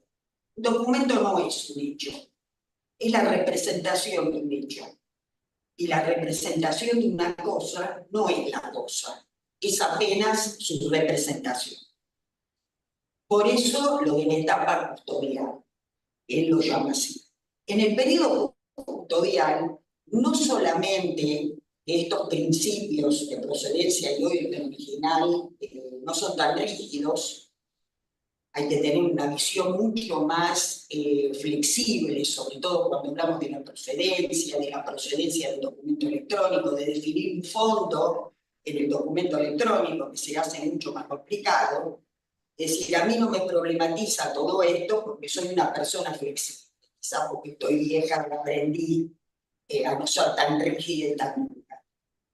Un documento no es un hecho, es la representación de un hecho. Y la representación de una cosa no es la cosa, es apenas su representación. Por eso lo de la etapa custodial, él lo llama así. En el periodo custodial, no solamente estos principios de procedencia y orden original no son tan rígidos, hay que tener una visión mucho más flexible, sobre todo cuando hablamos de la procedencia del documento electrónico, de definir un fondo en el documento electrónico, que se hace mucho más complicado. Es decir, a mí no me problematiza todo esto porque soy una persona flexible, quizás porque estoy vieja y aprendí a no ser tan rígida y tan dura.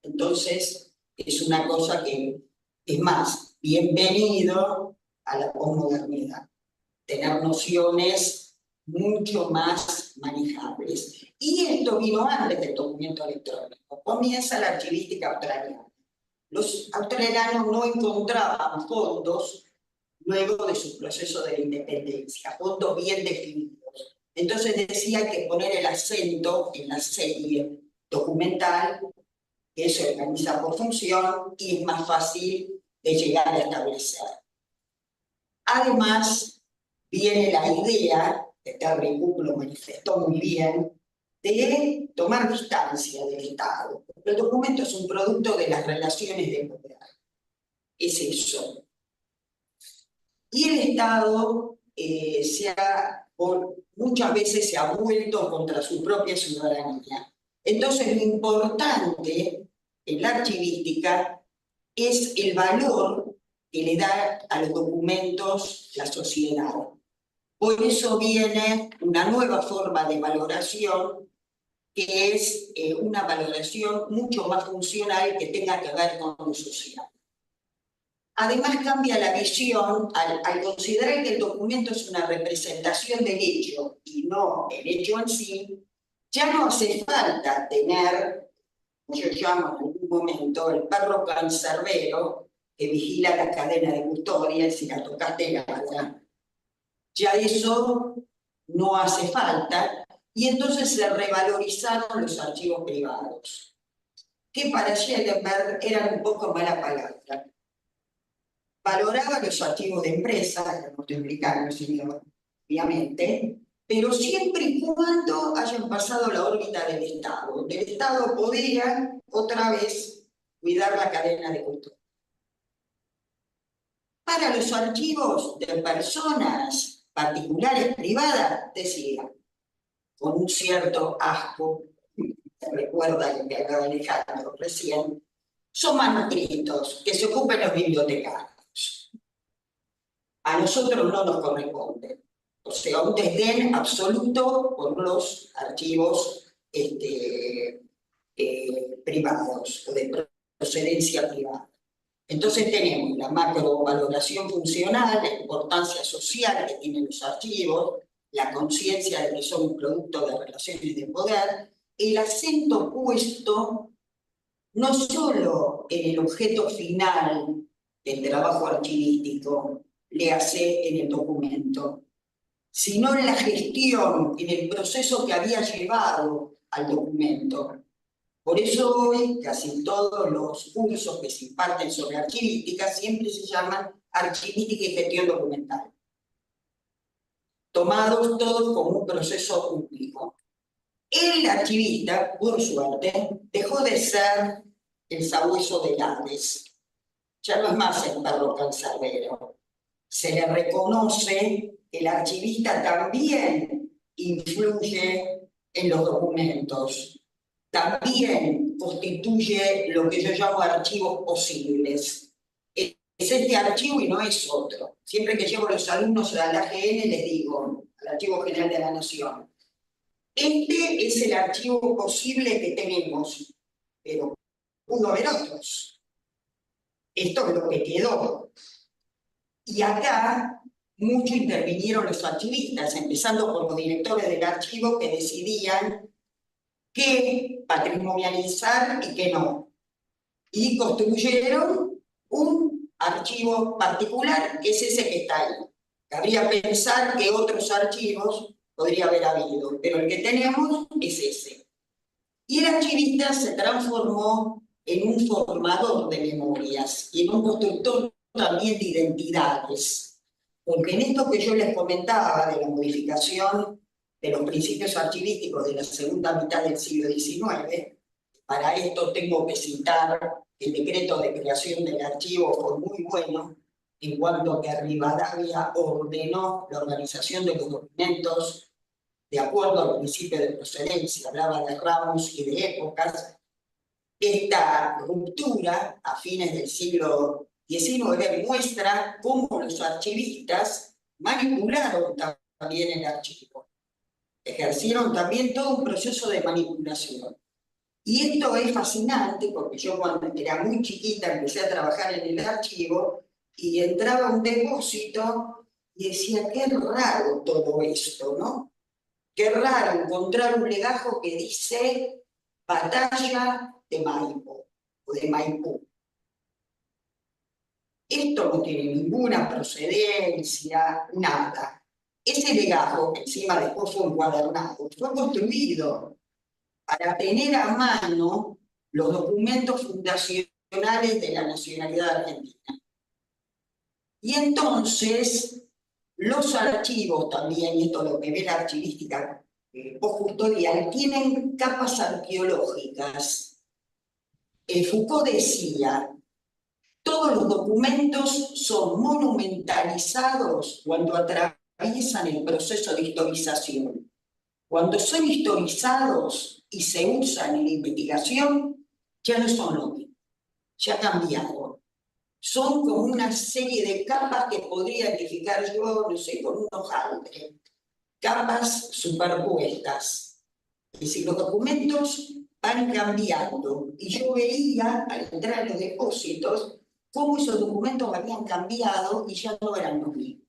Entonces, es una cosa que, es más, bienvenido a la posmodernidad, tener nociones mucho más manejables. Y esto vino antes del documento electrónico. Comienza la archivística australiana. Los australianos no encontraban fondos luego de su proceso de la independencia, fondos bien definidos. Entonces decía que poner el acento en la serie documental, que se organiza por función y es más fácil de llegar a establecer. Además, viene la idea, que Terry Cook lo manifestó muy bien, de tomar distancia del Estado. El documento es un producto de las relaciones de poder. Es eso. Y el Estado muchas veces se ha vuelto contra su propia ciudadanía. Entonces, lo importante en la archivística es el valor que le da a los documentos la sociedad. Por eso viene una nueva forma de valoración, que es una valoración mucho más funcional que tenga que ver con lo social. Además cambia la visión al considerar que el documento es una representación del hecho y no el hecho en sí. Ya no hace falta tener, yo llamo en algún momento, el perro cancerbero que vigila la cadena de custodia y si la tocaste ladra. Ya eso no hace falta y entonces se revalorizaron los archivos privados, que para Schellenberg eran un poco mala palabra. Valoraba los archivos de empresa, los norteamericanos, obviamente, pero siempre y cuando hayan pasado la órbita del Estado. El Estado podía, otra vez, cuidar la cadena de custodia. Para los archivos de personas particulares, privadas, decía, con un cierto asco, te recuerda lo que acaba Alejandro recién, son manuscritos que se ocupen los bibliotecarios. A nosotros no nos corresponde. O sea, un desdén absoluto por los archivos privados o de procedencia privada. Entonces tenemos la macrovaloración funcional, la importancia social que tienen los archivos, la conciencia de que son un producto de relaciones de poder, el acento puesto no solo en el objeto final del trabajo archivístico, le hace en el documento, sino en la gestión, en el proceso que había llevado al documento. Por eso hoy casi todos los cursos que se imparten sobre archivística siempre se llaman archivística y gestión documental, tomados todos como un proceso único. El archivista, por suerte, dejó de ser el sabueso del Hades. Ya no es más el perro cancerbero. Se le reconoce que el archivista también influye en los documentos, también constituye lo que yo llamo archivos posibles. Es es este archivo y no es otro. Siempre que llevo a los alumnos al AGN les digo, al Archivo General de la Nación, este es el archivo posible que tenemos, pero pudo haber otros. Esto es lo que quedó. Y acá mucho intervinieron los archivistas, empezando por los directores del archivo que decidían qué patrimonializar y qué no. Y construyeron un archivo particular, que es ese que está ahí. Cabría pensar que otros archivos podría haber habido, pero el que tenemos es ese. Y el archivista se transformó en un formador de memorias y en un constructor también de identidades. Porque en esto que yo les comentaba de la modificación de los principios archivísticos de la segunda mitad del siglo XIX, para esto tengo que citar el decreto de creación del archivo, fue muy bueno, en cuanto a que Rivadavia ordenó la organización de los documentos de acuerdo al principio de procedencia, hablaba de ramos y de épocas. Esta ruptura a fines del siglo XIX muestra cómo los archivistas manipularon también el archivo. Ejercieron también todo un proceso de manipulación. Y esto es fascinante porque yo cuando era muy chiquita empecé a trabajar en el archivo y entraba a un depósito y decía, qué raro todo esto, ¿no? Qué raro encontrar un legajo que dice Batalla de Maipo o de Maipú. Esto no tiene ninguna procedencia, nada. Ese legajo, que encima después fue encuadernado, fue construido para tener a mano los documentos fundacionales de la nacionalidad argentina. Y entonces, los archivos también, y esto es lo que ve la archivística postcustodial, tienen capas arqueológicas. Foucault decía, todos los documentos son monumentalizados cuando atraviesan el proceso de historización. Cuando son historizados y se usan en la investigación, ya no son lo mismo, ya ha cambiado. Son como una serie de capas que podría identificar yo, no sé, con un hojaldre. Capas superpuestas. Es decir, los documentos van cambiando. Y yo veía, al entrar a los depósitos, cómo esos documentos habían cambiado y ya no eran los mismos.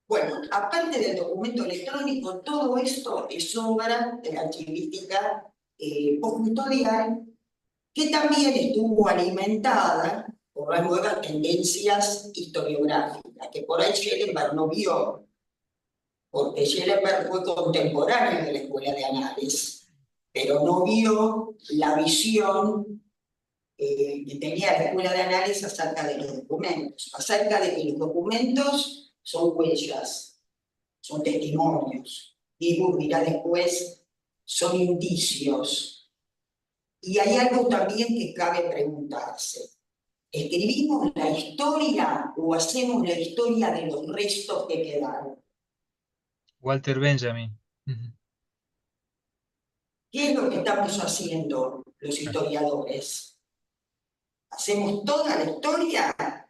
Bueno, aparte del documento electrónico, todo esto es obra de la archivística postcustodial, que también estuvo alimentada por las nuevas tendencias historiográficas, que por ahí Schellenberg no vio, porque Schellenberg fue contemporáneo de la Escuela de Análisis, pero no vio la visión que tenía la Escuela de Análisis acerca de los documentos, acerca de que los documentos son huellas, son testimonios, y dirá después, son indicios. Y hay algo también que cabe preguntarse. ¿Escribimos la historia o hacemos la historia de los restos que quedaron? Walter Benjamin. ¿Qué es lo que estamos haciendo los historiadores? ¿Hacemos toda la historia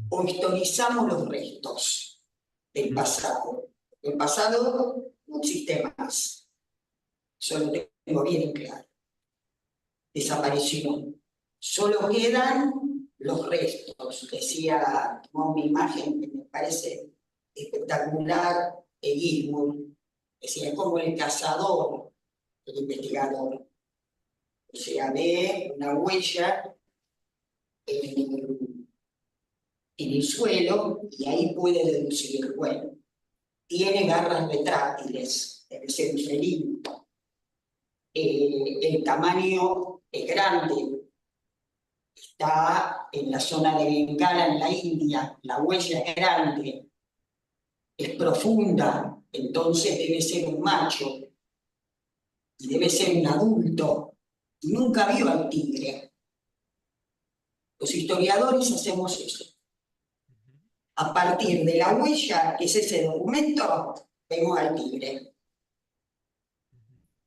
o historizamos los restos del pasado? El pasado no existe más. Eso lo tengo bien claro. Desapareció. Solo quedan los restos. Decía, tomó una imagen que me parece espectacular, Gilmour. Decía, es como el cazador, el investigador. O sea, ve una huella en el suelo y ahí puede deducir, bueno, tiene garras retráctiles, debe ser un felino. El tamaño es grande, está en la zona de Bengala, en la India, la huella es grande, es profunda, entonces debe ser un macho, y debe ser un adulto, y nunca vio al tigre. Los historiadores hacemos eso. A partir de la huella, que es ese documento, vemos al tigre.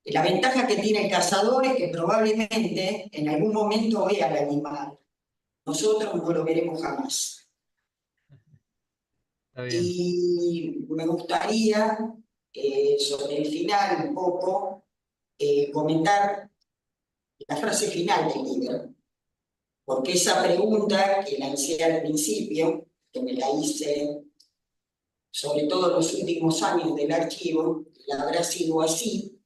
Y la ventaja que tiene el cazador es que probablemente en algún momento vea al animal. nosotros no lo veremos jamás. Está bien. Y me gustaría, sobre el final un poco, comentar la frase final del libro, porque esa pregunta que la hice al principio, que me la hice sobre todo en los últimos años del archivo, la habrá sido así,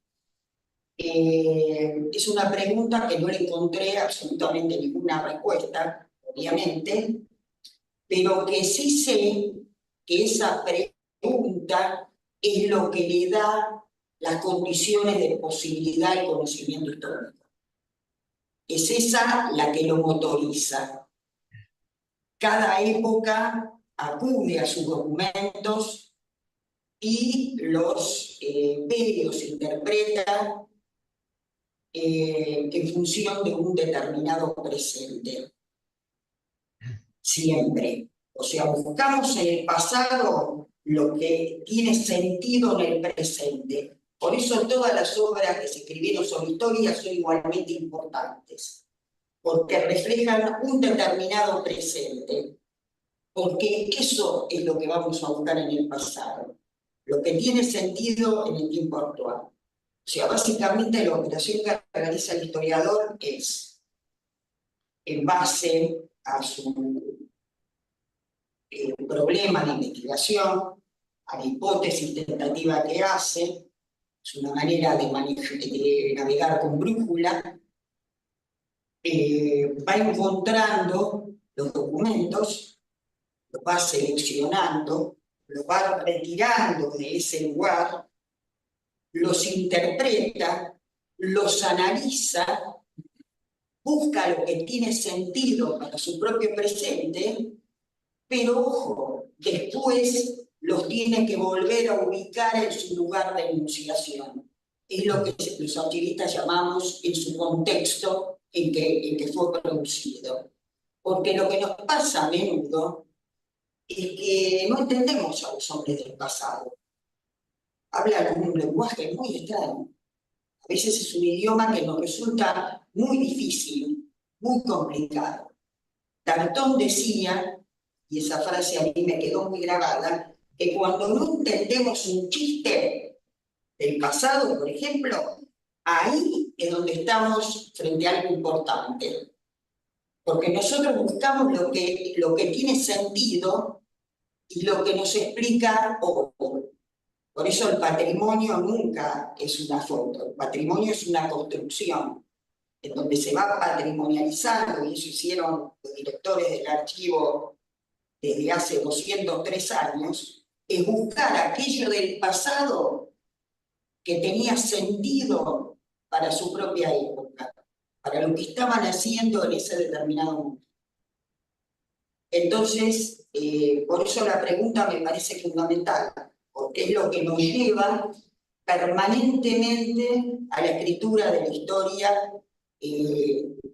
es una pregunta que no le encontré absolutamente ninguna respuesta, obviamente, pero que sí sé que esa pregunta es lo que le da las condiciones de posibilidad al conocimiento histórico. Es esa la que lo motoriza. Cada época acude a sus documentos y los ve y los interpreta en función de un determinado presente. Siempre. O sea, buscamos en el pasado lo que tiene sentido en el presente. Por eso todas las obras que se escribieron sobre historia son igualmente importantes, porque reflejan un determinado presente. Porque eso es lo que vamos a buscar en el pasado, lo que tiene sentido en el tiempo actual. O sea, básicamente la operación que realiza el historiador es, en base a su problema de investigación, a la hipótesis tentativa que hace, es una manera de navegar con brújula, va encontrando los documentos, los va seleccionando, los va retirando de ese lugar, los interpreta, los analiza, busca lo que tiene sentido para su propio presente, pero ojo, después los tiene que volver a ubicar en su lugar de enunciación. Es lo que los archivistas llamamos en su contexto en que fue producido. Porque lo que nos pasa a menudo es que no entendemos a los hombres del pasado. Hablan con un lenguaje muy extraño. A veces es un idioma que nos resulta muy difícil, muy complicado. Danton decía, y esa frase a mí me quedó muy grabada, que cuando no entendemos un chiste del pasado, por ejemplo, ahí es donde estamos frente a algo importante. Porque nosotros buscamos lo que tiene sentido y lo que nos explica otro. Por eso el patrimonio nunca es una foto, el patrimonio es una construcción, en donde se va patrimonializando, y eso hicieron los directores del archivo desde hace 203 años, es buscar aquello del pasado que tenía sentido para su propia época, para lo que estaban haciendo en ese determinado momento. Entonces, por eso la pregunta me parece fundamental, porque es lo que nos lleva permanentemente a la escritura de la historia,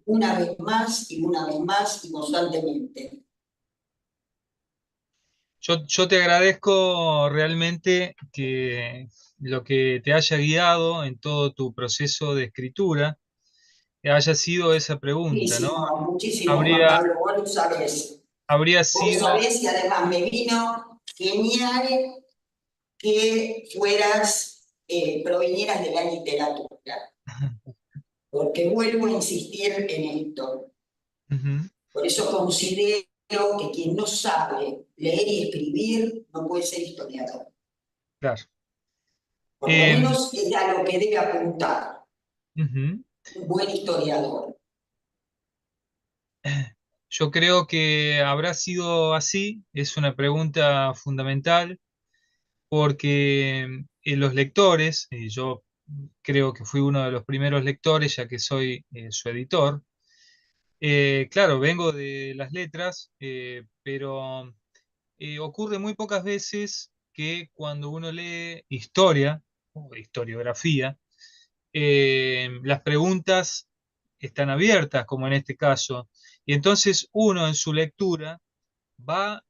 una vez más y una vez más y constantemente. Yo te agradezco realmente que lo que te haya guiado en todo tu proceso de escritura haya sido esa pregunta, ¿no? Muchísimo, muchísimo, Juan Habría, Pablo, vos lo sabés. habría Vos sido, sabés, y además me vino genial que provinieras de la literatura, porque vuelvo a insistir en esto. Ujú, Por eso considero que quien no sabe leer y escribir no puede ser historiador. claro. Por lo menos es a lo que debe apuntar Ujú. un buen historiador. Yo creo que habrá sido así, es una pregunta fundamental, porque los lectores, y yo creo que fui uno de los primeros lectores, ya que soy su editor, claro, vengo de las letras, pero ocurre muy pocas veces que cuando uno lee historia o historiografía, las preguntas están abiertas, como en este caso, y entonces uno en su lectura va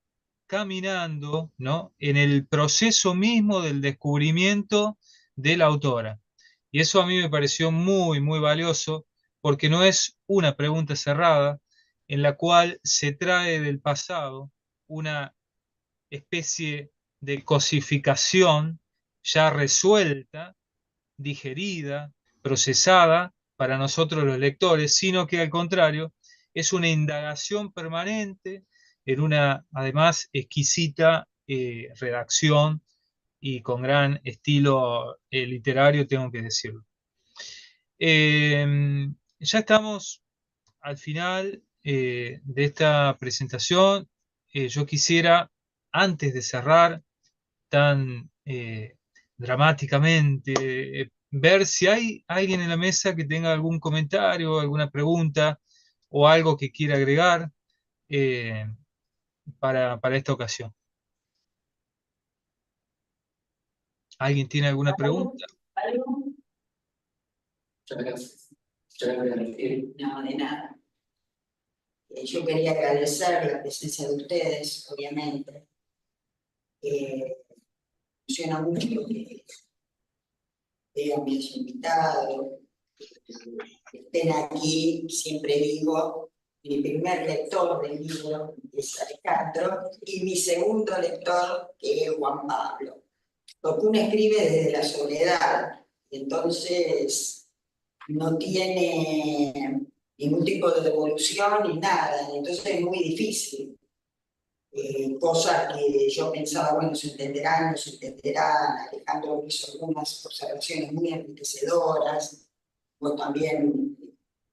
caminando, ¿no?, en el proceso mismo del descubrimiento de la autora. Y eso a mí me pareció muy, muy valioso, porque no es una pregunta cerrada, en la cual se trae del pasado una especie de cosificación ya resuelta, digerida, procesada para nosotros los lectores, sino que al contrario es una indagación permanente en una, además, exquisita redacción y con gran estilo literario, tengo que decirlo. Ya estamos al final de esta presentación. Yo quisiera, antes de cerrar tan dramáticamente, ver si hay alguien en la mesa que tenga algún comentario, alguna pregunta o algo que quiera agregar eh, para esta ocasión. ¿Alguien tiene alguna pregunta? Muchas gracias. Muchas gracias. No, de nada. Yo quería agradecer la presencia de ustedes, obviamente. Me emociona mucho que vean mis invitados, que estén aquí. Siempre digo, mi primer lector del libro es Alejandro y mi segundo lector que es Juan Pablo. Porque uno escribe desde la soledad, entonces no tiene ningún tipo de devolución ni nada, entonces es muy difícil. Cosas que yo pensaba, bueno, se entenderán, no se entenderán. Alejandro hizo algunas observaciones muy enriquecedoras, vos también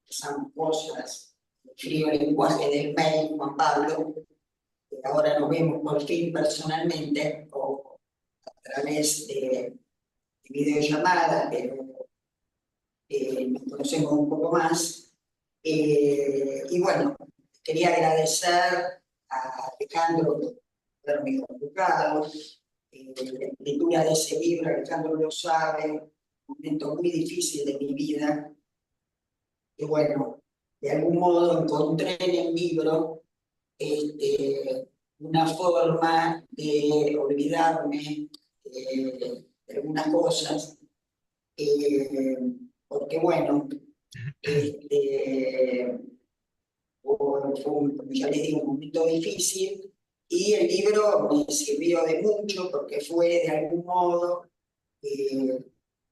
esas cosas, el frío lenguaje del mail, Juan Pablo, que ahora nos vemos por fin personalmente, o a través de videollamada, pero nos conocemos un poco más. Y bueno, quería agradecer a Alejandro por haberme convocado. La escritura de ese libro, Alejandro lo sabe, un momento muy difícil de mi vida. Y bueno, de algún modo encontré en el libro una forma de olvidarme de algunas cosas. Porque bueno, como ya les digo, un momento difícil, y el libro me sirvió de mucho porque fue de algún modo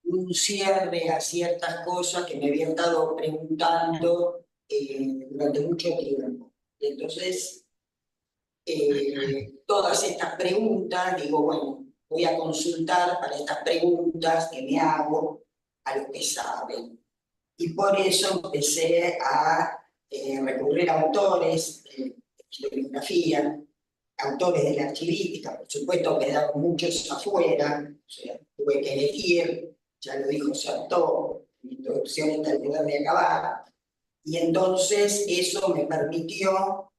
un cierre a ciertas cosas que me había estado preguntando durante mucho tiempo. Y entonces, todas estas preguntas, digo, bueno, voy a consultar para estas preguntas que me hago a los que saben. Y por eso empecé a recurrir a autores de historiografía, autores de la archivística, por supuesto quedaron muchos afuera, o sea, tuve que elegir, ya lo dijo Sartor, mi introducción está al lugar de acabar, y entonces eso me permitió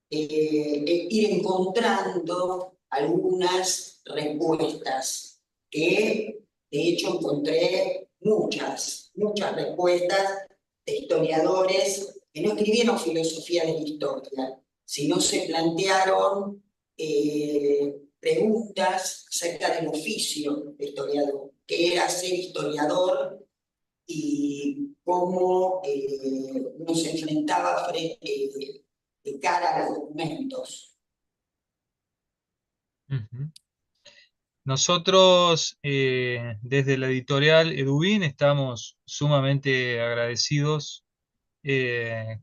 ir encontrando algunas respuestas, que de hecho encontré muchas respuestas de historiadores que no escribieron filosofía de la historia, sino se plantearon preguntas acerca del oficio de historiador, qué era ser historiador y cómo uno se enfrentaba de cara a los documentos. Nosotros, desde la editorial Edubín, estamos sumamente agradecidos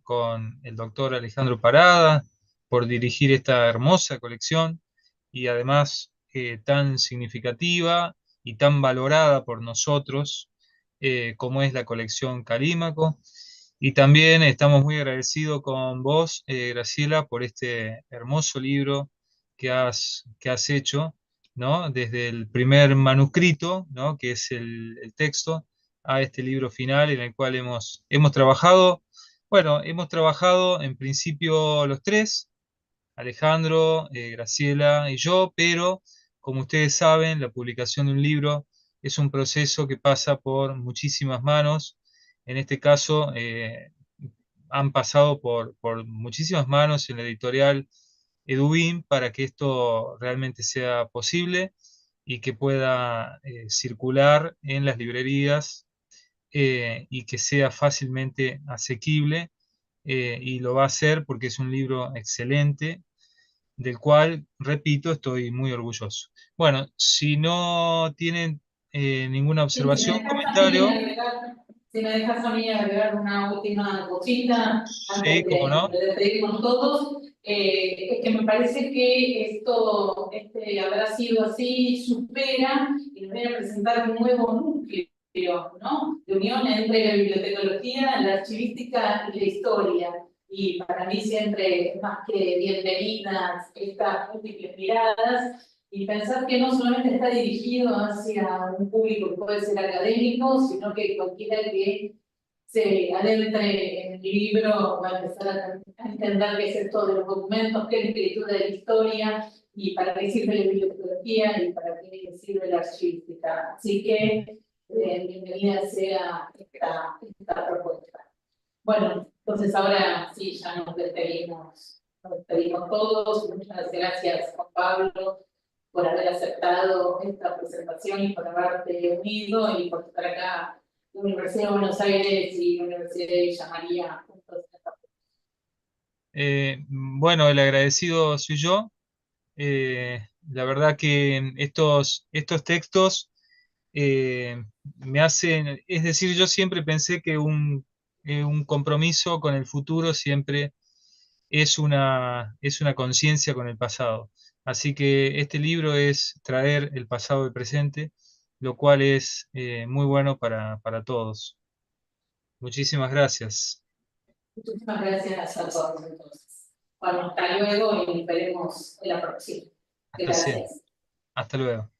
con el doctor Alejandro Parada por dirigir esta hermosa colección y además tan significativa y tan valorada por nosotros como es la colección Calímaco. Y también estamos muy agradecidos con vos, Graciela, por este hermoso libro que has hecho, ¿no? Desde el primer manuscrito, ¿no? Que es el texto, a este libro final en el cual hemos trabajado. Bueno, hemos trabajado en principio los tres, Alejandro, Graciela y yo, pero como ustedes saben, la publicación de un libro es un proceso que pasa por muchísimas manos. En este caso, han pasado por muchísimas manos en la editorial Edubín para que esto realmente sea posible y que pueda circular en las librerías y que sea fácilmente asequible y lo va a hacer porque es un libro excelente, del cual, repito, estoy muy orgulloso. Bueno, si no tienen ninguna Sí, observación, comentario, si me dejas a mí agregar una última cosita sí, antes cómo no. de despedirnos todos, es que me parece que esto habrá sido así, supera y nos viene a presentar un nuevo núcleo, ¿no? De unión entre la bibliotecología, la archivística y la historia. Y para mí siempre es más que bienvenidas estas múltiples miradas y pensar que no solamente está dirigido hacia un público que puede ser académico, sino que cualquiera que se adentre en el libro va a empezar a entender qué es esto de los documentos, qué es la escritura de la historia, y para qué sirve la bibliotecnología y para qué sirve la archivística. Así que bienvenida sea esta propuesta. Bueno, entonces ahora sí, ya nos despedimos todos. Muchas gracias, Juan Pablo, por haber aceptado esta presentación y por haberte unido y por estar acá en la Universidad de Buenos Aires y la Universidad de Villa María juntos en esta. Bueno, el agradecido soy yo. La verdad que estos textos me hacen, es decir, yo siempre pensé que un compromiso con el futuro siempre es una conciencia con el pasado. Así que este libro es traer el pasado al presente, lo cual es muy bueno para todos. Muchísimas gracias. Muchísimas gracias a todos entonces. Bueno, hasta luego y nos veremos en la próxima. Hasta siempre. Gracias. Hasta luego.